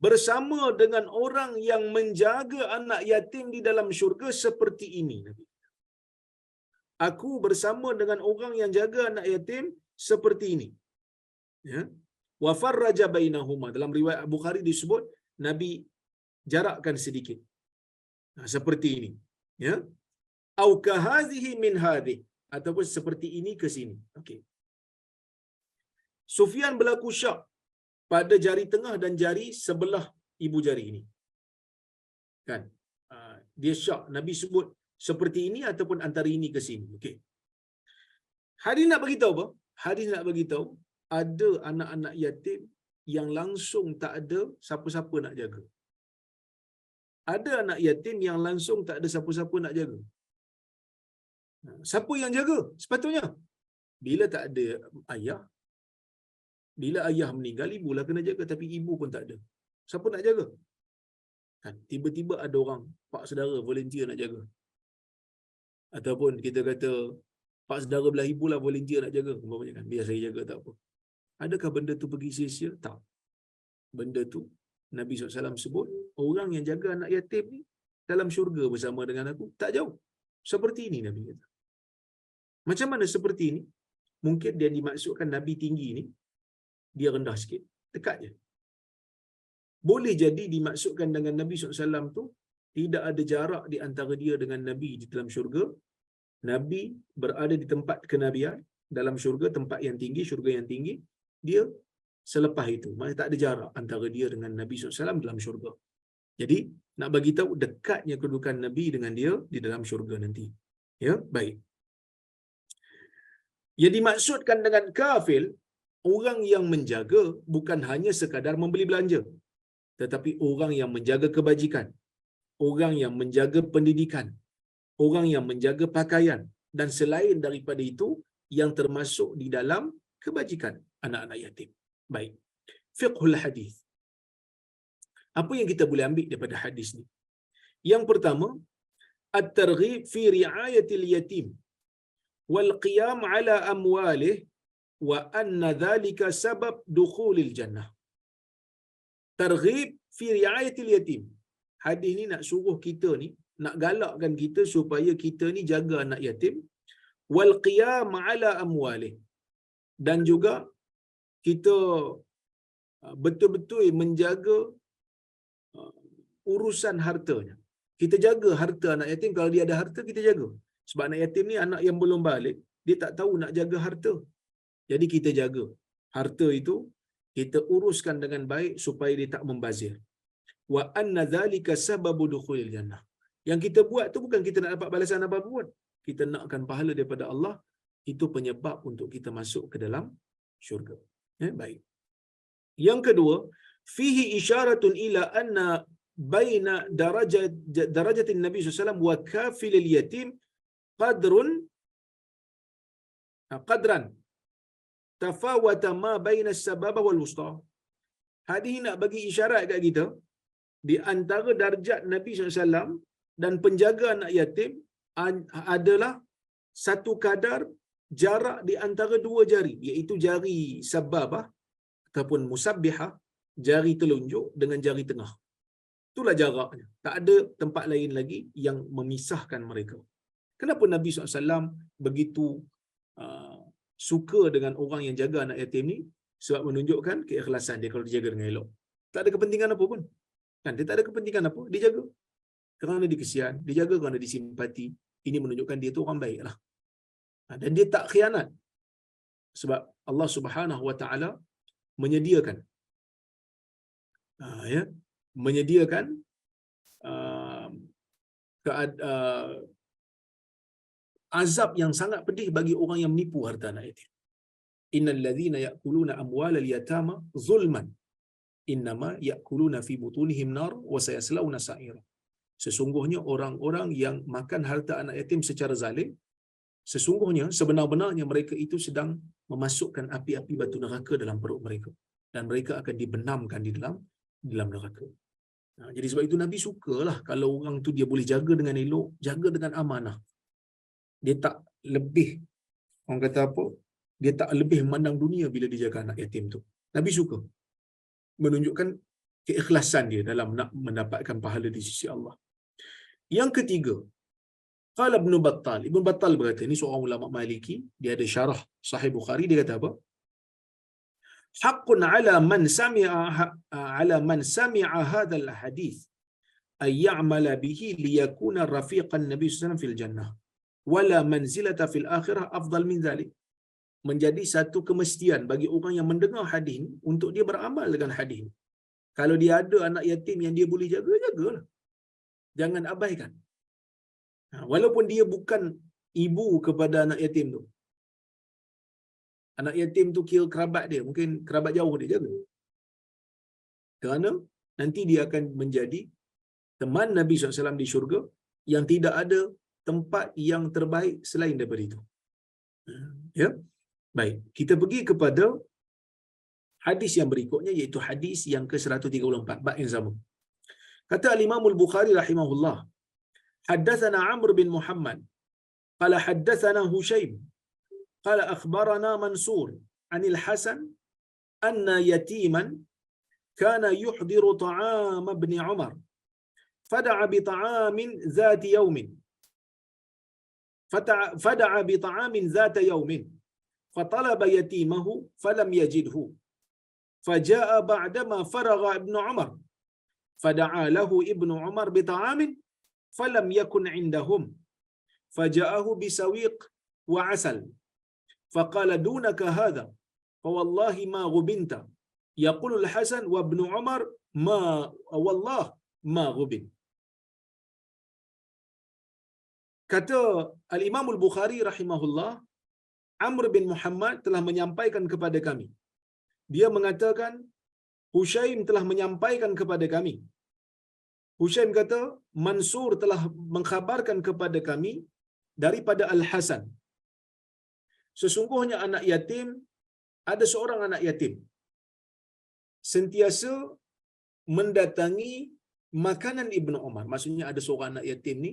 bersama dengan orang yang menjaga anak yatim di dalam syurga seperti ini. Aku bersama dengan orang yang jaga anak yatim seperti ini. Ya. Wa farraja bainahuma. Dalam riwayat Bukhari disebut Nabi jarakkan sedikit. Seperti ini. Ya. Au kahazihi min hadhi, ataupun seperti ini ke sini. Okey. Sufyan berlaku syak pada jari tengah dan jari sebelah ibu jari ini. Kan? Dia syak. Nabi sebut seperti ini ataupun antara ini ke sini. Okey. Hadis nak bagi tahu apa? Hadis nak bagi tahu ada anak-anak yatim yang langsung tak ada siapa-siapa nak jaga. Ada anak yatim yang langsung tak ada siapa-siapa nak jaga. Siapa yang jaga? Sepatutnya bila tak ada ayah, bila ayah meninggal, ibulah kena jaga, tapi ibu pun tak ada. Siapa nak jaga? Kan tiba-tiba ada orang, pak saudara volunteer nak jaga. Ataupun kita kata pak saudara belah ibulah volunteer nak jaga, umpamanya kan, biar saya jaga tak apa. Adakah benda tu pergi sia-sia? Tak. Benda tu Nabi SAW sebut, orang yang jaga anak yatim ni dalam syurga bersama dengan aku, tak jauh. Seperti ini Nabi kata. Macam mana seperti ini? Mungkin dia dimaksudkan Nabi tinggi ni, dia rendah sikit, dekat je. Boleh jadi dimaksudkan dengan Nabi SAW tu, tidak ada jarak di antara dia dengan Nabi di dalam syurga. Nabi berada di tempat kenabian, dalam syurga, tempat yang tinggi, syurga yang tinggi. Dia selepas itu, maksudnya tak ada jarak antara dia dengan Nabi SAW dalam syurga. Jadi, nak bagi tahu dekatnya kedudukan Nabi dengan dia di dalam syurga nanti. Ya, baik. Yang dimaksudkan dengan kafil, orang yang menjaga bukan hanya sekadar membeli belanja, tetapi orang yang menjaga kebajikan, orang yang menjaga pendidikan, orang yang menjaga pakaian, dan selain daripada itu yang termasuk di dalam kebajikan anak-anak yatim. Baik. Fiqhul hadis. Apa yang kita boleh ambil daripada hadis ni? Yang pertama, at-targhib fi ri'ayatil yatim wal qiyam ala amwalih wa anna dhalika sabab dukhulil jannah. Targhib fi ri'ayatil yatim. Hadis ni nak suruh kita ni, nak galakkan kita supaya kita ni jaga anak yatim, wal qiyam ala amwalih, dan juga kita betul-betul menjaga urusan hartanya. Kita jaga harta anak yatim. Kalau dia ada harta, kita jaga. Sebab anak yatim ni anak yang belum balik, dia tak tahu nak jaga harta. Jadi kita jaga harta itu, kita uruskan dengan baik supaya dia tak membazir. Wa anna dzalika sababu dukhulil jannah. Yang kita buat tu bukan kita nak dapat balasan apa pun. Kita nakkan pahala daripada Allah, itu penyebab untuk kita masuk ke dalam syurga. Baik. Yang kedua, fihi isyaratun ila anna baina darajatin Nabi SAW wa kafilil yatim qadran tafawata ma baina as-sababa wal wusta. Hadis ini nak bagi isyarat kat kita, di antara darjat Nabi SAW dan penjaga anak yatim adalah satu kadar jarak di antara dua jari, iaitu jari sababah ataupun musabbihah, jari telunjuk dengan jari tengah. Itulah jaraknya. Tak ada tempat lain lagi yang memisahkan mereka. Kenapa Nabi SAW begitu suka dengan orang yang jaga anak yatim ni? Sebab menunjukkan keikhlasan dia kalau dia jaga dengan elok. Tak ada kepentingan apa pun. Kan? Dia tak ada kepentingan apa. Dia jaga kerana dia kesian. Dia jaga kerana disimpati. Ini menunjukkan dia tu orang baik lah. Dan dia tak khianat. Sebab Allah Subhanahu Wa Taala menyediakan menyediakan azab yang sangat pedih bagi orang yang menipu harta anak yatim. Innal ladzina ya'kuluna amwalal yatama zulman innama ya'kuluna fi butunihim nar wa sayaslawna sa'ira. Sesungguhnya orang-orang yang makan harta anak yatim secara zalim, sesungguhnya sebenar-benarnya mereka itu sedang memasukkan api-api batu neraka dalam perut mereka, dan mereka akan dibenamkan di dalam neraka. Jadi sebab itu Nabi sukalah kalau orang tu dia boleh jaga dengan elok, jaga dengan amanah. Dia tak lebih, orang kata apa, dia tak lebih memandang dunia bila dia jaga anak yatim tu. Nabi suka. Menunjukkan keikhlasan dia dalam nak mendapatkan pahala di sisi Allah. Yang ketiga, qala Ibn Battal. Ibn Battal berkata, ini seorang ulama Maliki, dia ada syarah Sahih Bukhari, dia kata apa? Haqqun ala man sami'a hadzal hadis ay ya'mala bihi liyakuna rafiqan Nabi sallallahu alaihi wasallam fil jannah wala manzilata fil akhirah afdal min zalik. Menjadi satu kemestian bagi orang yang mendengar hadis ini untuk dia beramal dengan hadis ini. Kalau dia ada anak yatim yang dia boleh jaga, jagalah. Jangan abaikan. Walaupun dia bukan ibu kepada anak yatim tu. Anak yatim tu kira kerabat dia, mungkin kerabat jauh, dia jaga. Kerana nanti dia akan menjadi teman Nabi SAW di syurga yang tidak ada tempat yang terbaik selain daripada itu. Ya? Baik, kita pergi kepada hadis yang berikutnya, iaitu hadis yang ke-134, bab yang sama. Kata Al-Imam Al-Bukhari rahimahullah, haddatsana Amr bin Muhammad qala haddatsana Hushaym qala akhbarana Mansur anil Hasan anna yatiman kana yuhdiru ta'am ibn Umar fada'a bi ta'amin zati yawmin fada'a bi ta'amin zata yawmin fatalaba yatimahu falam yajidhu faja'a ba'dama faragha ibn Umar fada'a lahu ibn Umar bi ta'amin falam yakun 'indahum faja'ahu bisawiq wa 'asal faqala dunaka hadha fawallahi ma ghubinta yaqulu al-Hasan wa ibn Umar ma wallah ma ghubin. Kata Al-Imam Al-Bukhari rahimahullah, Amr bin Muhammad telah menyampaikan kepada kami. Dia mengatakan Hushaym telah menyampaikan kepada kami. Hushaym kata Mansur telah mengkhabarkan kepada kami daripada Al-Hasan. Sesungguhnya anak yatim, ada seorang anak yatim sentiasa mendatangi makanan Ibnu Umar. Maksudnya ada seorang anak yatim ni,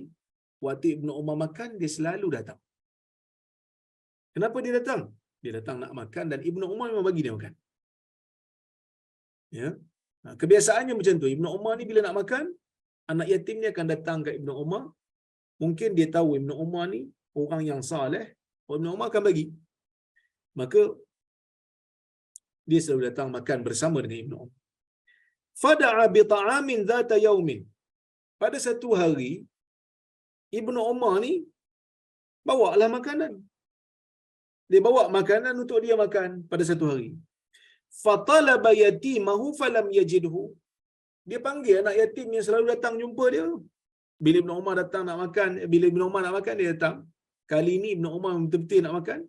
waktu Ibnu Umar makan, dia selalu datang. Kenapa dia datang? Dia datang nak makan dan Ibnu Umar memang bagi dia makan. Ya. Kebiasaannya macam tu. Ibnu Umar ni bila nak makan, anak yatim ni akan datang ke Ibnu Umar. Mungkin dia tahu Ibnu Umar ni orang yang saleh, Ibnu Umar akan bagi. Maka dia selalu datang makan bersama dengan Ibnu Umar. Fada'a bi ta'amin dhata yaumin. Pada satu hari Ibnu Umar ni bawalah makanan. Dia bawa makanan untuk dia makan pada satu hari. Fatalaba yatimahu falam yajidhu. Dia panggil anak yatim yang selalu datang jumpa dia. Bila Ibnu Umar datang nak makan, bila Ibnu Umar nak makan, dia datang. Kali ni Ibnu Umar betul-betul nak makan.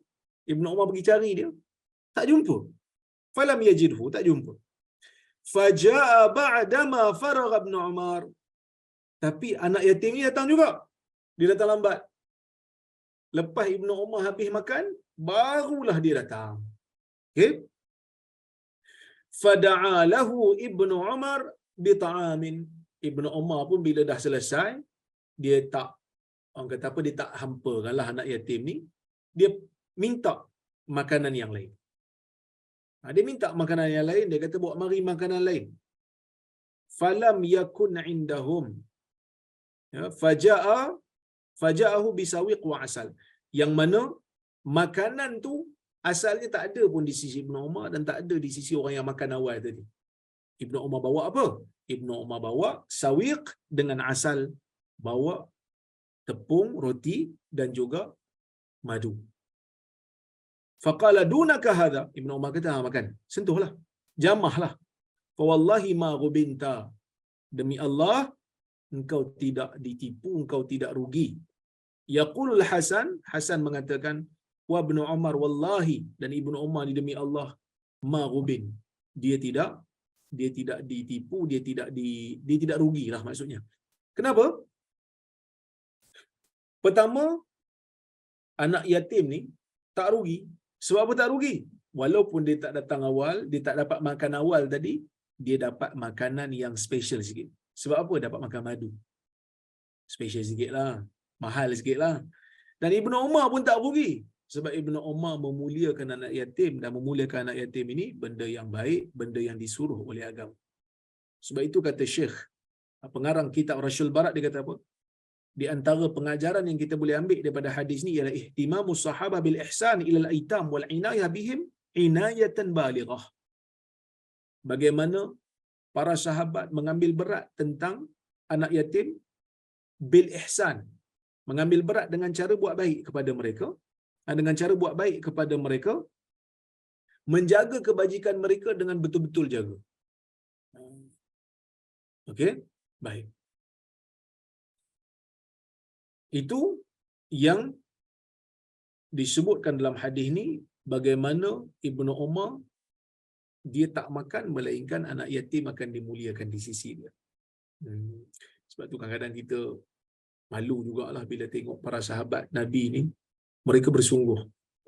Ibnu Umar pergi cari dia. Tak jumpa. Falam yajidhu, tak jumpa. Faja'a ba'dama faragha Ibnu Umar. Tapi anak yatim ni datang juga. Dia datang lambat. Lepas Ibnu Umar habis makan, barulah dia datang. Okey? Fada'a lahu Ibnu Umar bi ta'amin. Ibnu Umar pun bila dah selesai, dia tak, orang kata apa, dia tak hampakanlah anak yatim ni. Dia minta makanan yang lain. Dia minta makanan yang lain, dia kata bawa mari makanan lain. Falam yakun indahum. Ya, faja'ahu bisawiq wa asal. Yang mana makanan tu asalnya tak ada pun di sisi Ibnu Umar dan tak ada di sisi orang yang makan awal tadi. Ibnu Umar bawa apa? Ibnu Umar bawa sawiq dengan asal, bawa tepung, roti dan juga madu. Faqala dunaka hadha. Ibnu Umar kata, makan. Sentuhlah. Jamahlah. Fa wallahi ma ghubinta. Demi Allah, engkau tidak ditipu, engkau tidak rugi. Yaqulul Hasan, Hasan mengatakan, wa Ibnu Umar wallahi, dan Ibnu Umar ni demi Allah, ma ghubin. Dia tidak ditipu, dia tidak rugilah maksudnya. Kenapa? Pertama, anak yatim ni tak rugi. Sebab apa tak rugi? Walaupun dia tak datang awal, dia tak dapat makan awal tadi, dia dapat makanan yang special sikit. Sebab apa? Dapat makan madu. Special sikit lah. Mahal sikit lah. Dan Ibnu Umar pun tak rugi. Sebab Ibnu Umar memuliakan anak yatim, dan memuliakan anak yatim ini benda yang baik, benda yang disuruh oleh agama. Sebab itu kata Syekh, pengarang kitab Rasyul Barat, dia kata apa? Di antara pengajaran yang kita boleh ambil daripada hadis ni ialah ihtimamus sahabah bil ihsan ilal aitam wal inayah bihim inayatan balighah. Bagaimana para sahabat mengambil berat tentang anak yatim bil ihsan, mengambil berat dengan cara buat baik kepada mereka, dengan cara buat baik kepada mereka, menjaga kebajikan mereka dengan betul-betul jaga. Okey, baik. Itu yang disebutkan dalam hadis ni, bagaimana Ibnu Umar dia tak makan melainkan anak yatim akan dimuliakan di sisi dia. Sebab tu kadang-kadang kita malu jugalah bila tengok para sahabat Nabi ni, mereka bersungguh.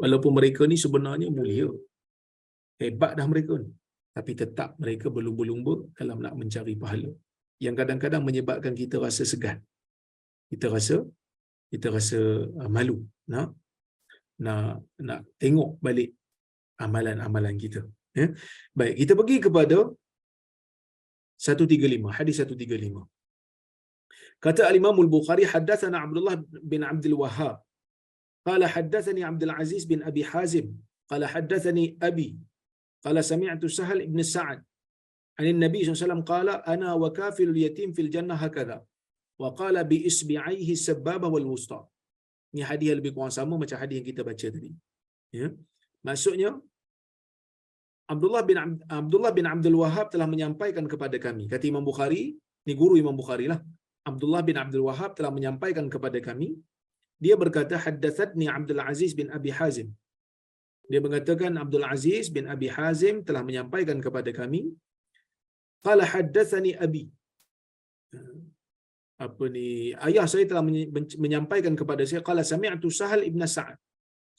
Walaupun mereka ni sebenarnya mulia, hebat dah mereka ni, tapi tetap mereka berlumba-lumba dalam nak mencari pahala, yang kadang-kadang menyebabkan kita rasa segan. Kita rasa malu nak tengok balik amalan-amalan kita. Ya. Baik, kita pergi kepada 135, hadis 135. Kata al-Imam al-Bukhari, haddatsana Abdullah bin Abdul Wahhab qala haddatsani Abdul Aziz bin Abi Hazim qala haddatsani Abi qala sami'tu Sahal ibn Sa'ad an Nabi sallallahu alaihi wasallam qala ana wa kafilul yatim fil jannah hakadha wa qala bi isbi'aihi sababah wal wusta. Ini hadis lebih kurang sama macam hadis yang kita baca tadi. Ya. Maksudnya Abdullah bin Abdul Wahhab telah menyampaikan kepada kami, kata Imam Bukhari, ni guru Imam Bukhari lah. Abdullah bin Abdul Wahhab telah menyampaikan kepada kami, dia berkata haddatsatni Abdul Aziz bin Abi Hazim. Dia mengatakan Abdul Aziz bin Abi Hazim telah menyampaikan kepada kami, qala haddatsani abi. Ayah saya telah menyampaikan kepada saya, qala sami'tu Sahal ibn Sa'ad.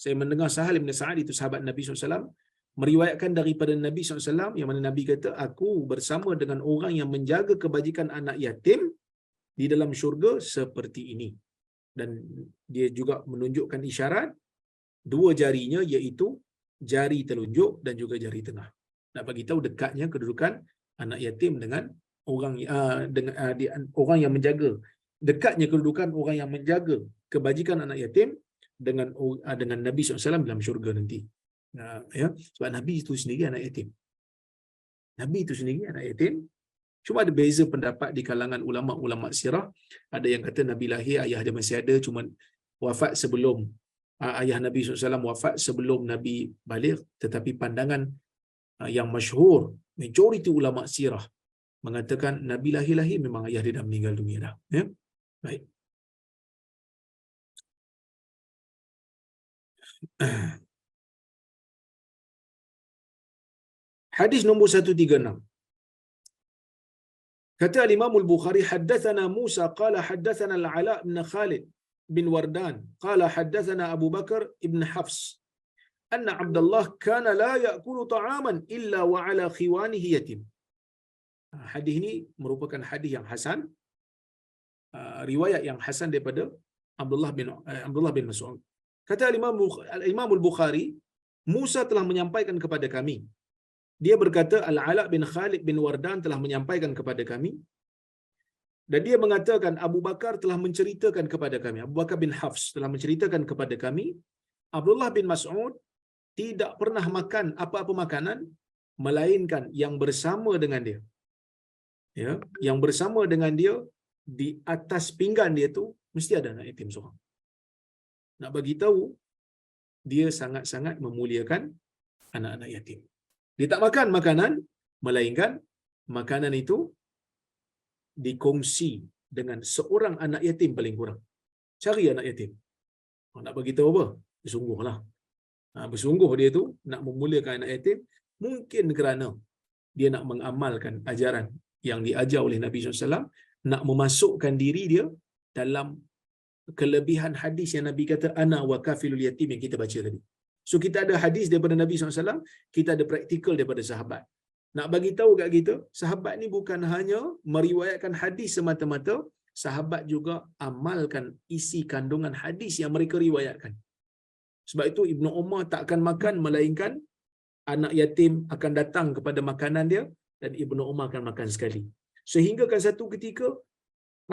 Saya mendengar Sahal ibn Sa'ad, itu sahabat Nabi SAW, meriwayatkan daripada Nabi SAW, yang mana Nabi kata, aku bersama dengan orang yang menjaga kebajikan anak yatim di dalam syurga seperti ini. Dan dia juga menunjukkan isyarat dua jarinya, iaitu jari telunjuk dan juga jari tengah. Nak bagi tahu dekatnya kedudukan anak yatim dengan orang yang menjaga, dekatnya kedudukan orang yang menjaga kebajikan anak yatim dengan Nabi SAW dalam syurga nanti. Ya, sebab Nabi itu sendiri anak yatim. Nabi itu sendiri anak yatim. Cuma ada beza pendapat di kalangan ulama-ulama sirah. Ada yang kata Nabi lahir, ayah dia masih ada, cuma wafat sebelum ayah Nabi SAW wafat sebelum Nabi balik. Tetapi pandangan yang masyhur, majoriti ulama sirah mengatakan Nabi lahir-lahir memang ayah dia dah meninggal dunia dah. Ya? Baik. Hadis nombor 136. Kata Imam Al-Bukhari, haddatsana Musa qala haddatsana Al-Ala bin Khalid bin Wardan qala haddatsana Abu Bakar ibn Hafs anna Abdullah kana la ya'kulu ta'aman illa wa ala khiwanihi yatim. Hadis ini merupakan hadis yang hasan, riwayat yang hasan daripada Abdullah bin Mas'ud. Kata Imam Al-Bukhari, Musa telah menyampaikan kepada kami. Dia berkata Al-Ala bin Khalid bin Wardan telah menyampaikan kepada kami, dan dia mengatakan Abu Bakar telah menceritakan kepada kami, Abu Bakar bin Hafs telah menceritakan kepada kami, Abdullah bin Mas'ud tidak pernah makan apa-apa makanan melainkan yang bersama dengan dia. Ya, yang bersama dengan dia di atas pinggan dia tu mesti ada anak yatim seorang. Nak bagi tahu dia sangat-sangat memuliakan anak-anak yatim. Dia tak makan makanan melainkan makanan itu dikongsi dengan seorang anak yatim paling kurang. Cari anak yatim. Nak bagi tahu apa? Bersungguhlah. Bersungguh dia tu nak memuliakan anak yatim, mungkin kerana dia nak mengamalkan ajaran yang diajar oleh Nabi SAW, nak memasukkan diri dia dalam kelebihan hadis yang Nabi kata ana wa kafilul yatim yang kita baca tadi. So kita ada hadis daripada Nabi SAW, kita ada praktikal daripada sahabat. Nak bagi tahu kat kita, sahabat ni bukan hanya meriwayatkan hadis semata-mata, sahabat juga amalkan isi kandungan hadis yang mereka riwayatkan. Sebab itu Ibnu Umar tak akan makan melainkan anak yatim akan datang kepada makanan dia dan Ibnu Umar akan makan sekali. Sehingga kan satu ketika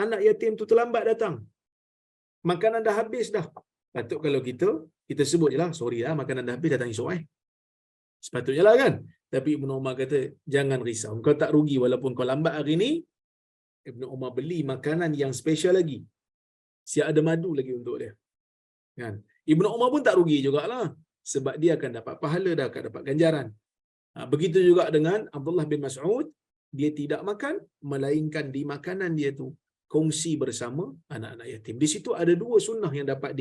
anak yatim tu terlambat datang. Makanan dah habis dah. Patut kalau kita sebut je lah, sorry lah makanan dah habis, datang esok sepatutnya lah kan. Tapi Ibnu Umar kata jangan risau, kau tak rugi walaupun kau lambat hari ni. Ibnu Umar beli makanan yang special lagi, siap ada madu lagi untuk dia kan. Ibnu Umar pun tak rugi jugalah, sebab dia akan dapat pahala, dah akan dapat ganjaran. Begitu juga dengan Abdullah bin Mas'ud, dia tidak makan melainkan di makanan dia tu kongsi bersama anak-anak yatim. Di situ ada dua sunnah yang dapat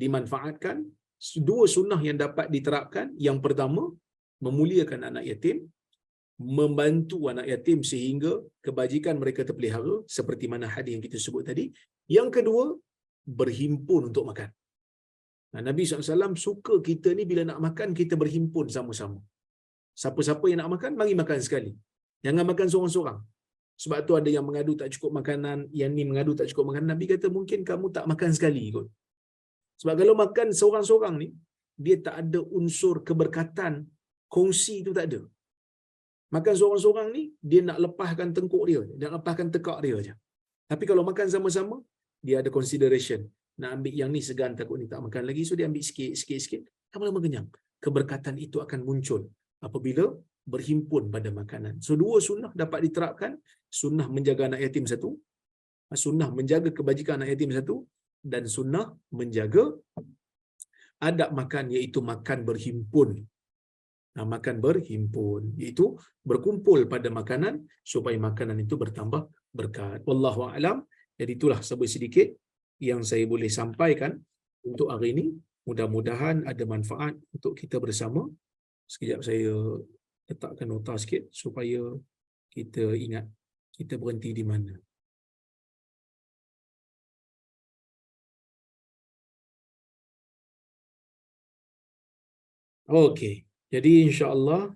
dimanfaatkan, dua sunnah yang dapat diterapkan. Yang pertama, memuliakan anak yatim, membantu anak yatim sehingga kebajikan mereka terpelihara seperti mana hadis yang kita sebut tadi. Yang kedua, berhimpun untuk makan. Nabi SAW suka kita ni bila nak makan kita berhimpun sama-sama. Siapa-siapa yang nak makan, mari makan sekali. Jangan makan seorang-seorang. Sebab tu ada yang mengadu tak cukup makanan, yang ni mengadu tak cukup makanan. Nabi kata mungkin kamu tak makan sekali kot. Sebab kalau makan seorang-seorang ni, dia tak ada unsur keberkatan, kongsi tu tak ada. Makan seorang-seorang ni, dia nak lepaskan tengkuk dia, dia nak lepaskan tekak dia aja. Tapi kalau makan sama-sama, dia ada consideration. Nak ambil yang ni segan, takut ni tak makan lagi, so dia ambil sikit-sikit. Lama-lama kenyang. Keberkatan itu akan muncul apabila berhimpun pada makanan. So dua sunnah dapat diterapkan. Sunnah menjaga anak yatim satu, sunnah menjaga kebajikan anak yatim satu, dan sunnah menjaga adab makan, iaitu makan berhimpun. Makan berhimpun, iaitu berkumpul pada makanan supaya makanan itu bertambah berkat. Wallahu a'lam. Jadi itulah sedikit yang saya boleh sampaikan untuk hari ini. Mudah-mudahan ada manfaat untuk kita bersama. Sekejap saya letakkan nota sikit supaya kita ingat kita berhenti di mana. Okey. Jadi insya-Allah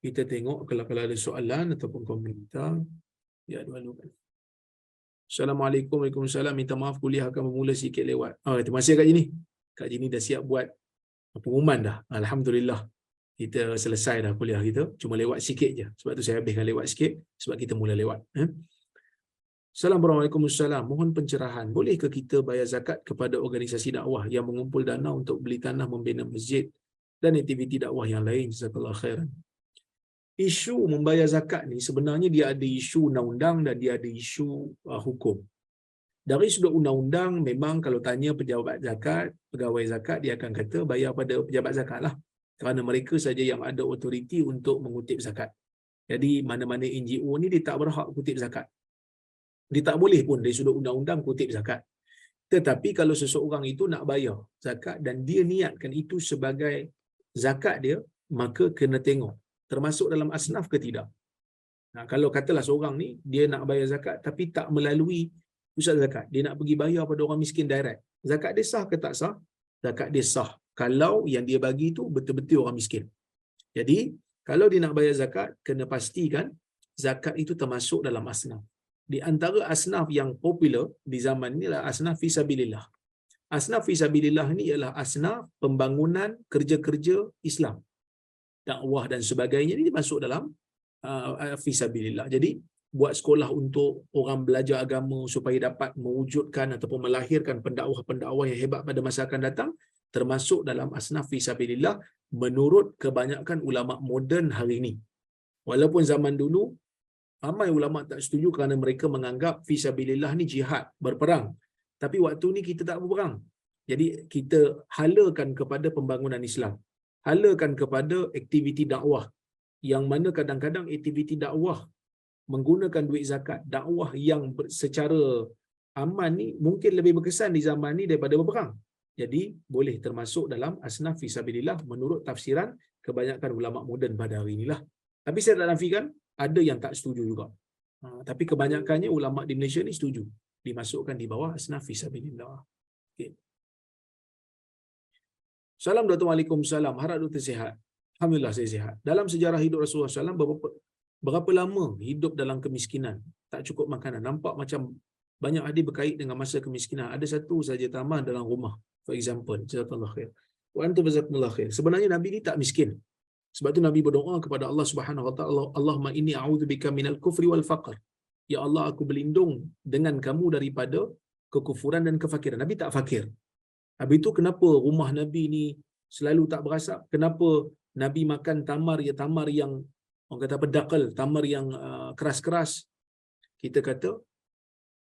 kita tengok kalau ada soalan ataupun komentar. Ya, dulu kan. Assalamualaikum. Waalaikumsalam. Minta maaf kuliah akan bermula sikit lewat. Terima kasih Kak Jini. Kak Jini dah siap buat pengumuman dah. Alhamdulillah. Kita selesai dah kuliah kita. Cuma lewat sikit je. Sebab tu saya habiskan lewat sikit. Sebab kita mula lewat. Assalamualaikum. Mohon pencerahan. Bolehkah kita bayar zakat kepada organisasi dakwah yang mengumpul dana untuk beli tanah membina masjid dan aktiviti dakwah yang lain. Jazakallahu khairan. Isu membayar zakat ni sebenarnya dia ada isu undang-undang dan dia ada isu hukum. Dari sudut undang-undang, memang kalau tanya pejabat zakat, pegawai zakat, dia akan kata bayar pada pejabat zakat lah. Kerana mereka saja yang ada otoriti untuk mengutip zakat. Jadi mana-mana NGO ni dia tak berhak kutip zakat. Dia tak boleh pun dari sudut undang-undang kutip zakat. Tetapi kalau seseorang itu nak bayar zakat dan dia niatkan itu sebagai zakat dia, maka kena tengok termasuk dalam asnaf ke tidak. Nah, kalau katalah seorang ni dia nak bayar zakat tapi tak melalui pusat zakat, dia nak pergi bayar pada orang miskin direct. Zakat dia sah ke tak sah? Zakat dia sah kalau yang dia bagi tu betul-betul orang miskin. Jadi, kalau dia nak bayar zakat, kena pastikan zakat itu termasuk dalam asnaf. Di antara asnaf yang popular di zaman ni adalah asnaf fisabilillah. Asnaf fisabilillah ni ialah asnaf pembangunan kerja-kerja Islam. Dakwah dan sebagainya ni masuk dalam fisabilillah. Jadi, buat sekolah untuk orang belajar agama supaya dapat mewujudkan ataupun melahirkan pendakwah-pendakwah yang hebat pada masa akan datang, termasuk dalam asnaf fisabilillah menurut kebanyakan ulama moden hari ini. Walaupun zaman dulu ramai ulama tak setuju kerana mereka menganggap fisabilillah ni jihad, berperang. Tapi waktu ni kita tak berperang. Jadi kita halakan kepada pembangunan Islam. Halakan kepada aktiviti dakwah. Yang mana kadang-kadang aktiviti dakwah menggunakan duit zakat, dakwah yang secara aman ni mungkin lebih berkesan di zaman ni daripada berperang. Jadi boleh termasuk dalam asnaf fisabilillah menurut tafsiran kebanyakan ulama moden pada hari inilah. Tapi saya tak nafikan ada yang tak setuju juga. Tapi kebanyakannya ulama di Malaysia ni setuju dimasukkan di bawah asnaf fisabilillah. Okay. Salam Dr. Waalaikumsalam. Harap Dr. sihat. Alhamdulillah saya sihat. Dalam sejarah hidup Rasulullah SAW, berapa lama hidup dalam kemiskinan, tak cukup makanan, nampak macam banyak hadis berkait dengan masa kemiskinan. Ada satu saja tambahan dalam rumah, for example. Jazakallahu khair. Wa antum jazakumullahu khair. Sebenarnya Nabi ni tak miskin. Sebab tu Nabi berdoa kepada Allah Subhanahu Wa Taala, Allahumma inni a'udzubika minal kufri wal faqr. Ya Allah, aku berlindung dengan kamu daripada kekufuran dan kefakiran. Nabi tak fakir. Habis itu kenapa rumah Nabi ni selalu tak berasap? Kenapa Nabi makan tamar yang orang kata apa, dakal, tamar yang keras-keras? Kita kata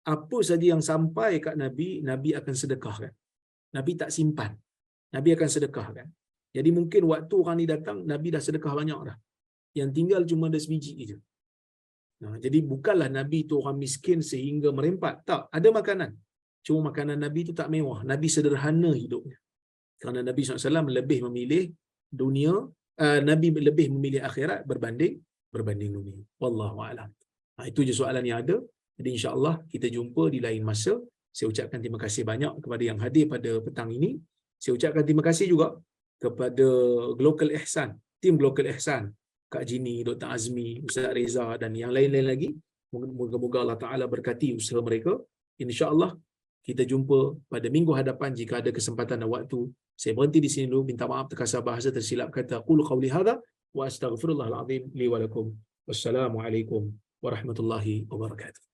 apa saja yang sampai kat Nabi, Nabi akan sedekahkan. Nabi tak simpan. Nabi akan sedekahkan. Jadi mungkin waktu orang ni datang, Nabi dah sedekah banyak dah. Yang tinggal cuma ada sebiji je. Nah, jadi bukanlah Nabi tu orang miskin sehingga merempat. Tak, ada makanan. Cuma makanan Nabi tu tak mewah. Nabi sederhana hidupnya. Kerana Nabi SAW lebih memilih dunia, Nabi lebih memilih akhirat berbanding dunia. Wallahu a'lam. Itu je soalan yang ada. Jadi insya-Allah kita jumpa di lain masa. Saya ucapkan terima kasih banyak kepada yang hadir pada petang ini. Saya ucapkan terima kasih juga kepada Global Ihsan, tim Global Ihsan, Kak Jini, Dr. Azmi, Ustaz Reza dan yang lain-lain lagi. Moga-moga Allah Ta'ala berkati usaha mereka. InsyaAllah kita jumpa pada minggu hadapan jika ada kesempatan dan waktu. Saya berhenti di sini dulu. Minta maaf terkasar bahasa tersilap kata. Qul qawli hadha wa astaghfirullahal azim li wa lakum. Wassalamualaikum warahmatullahi wabarakatuh.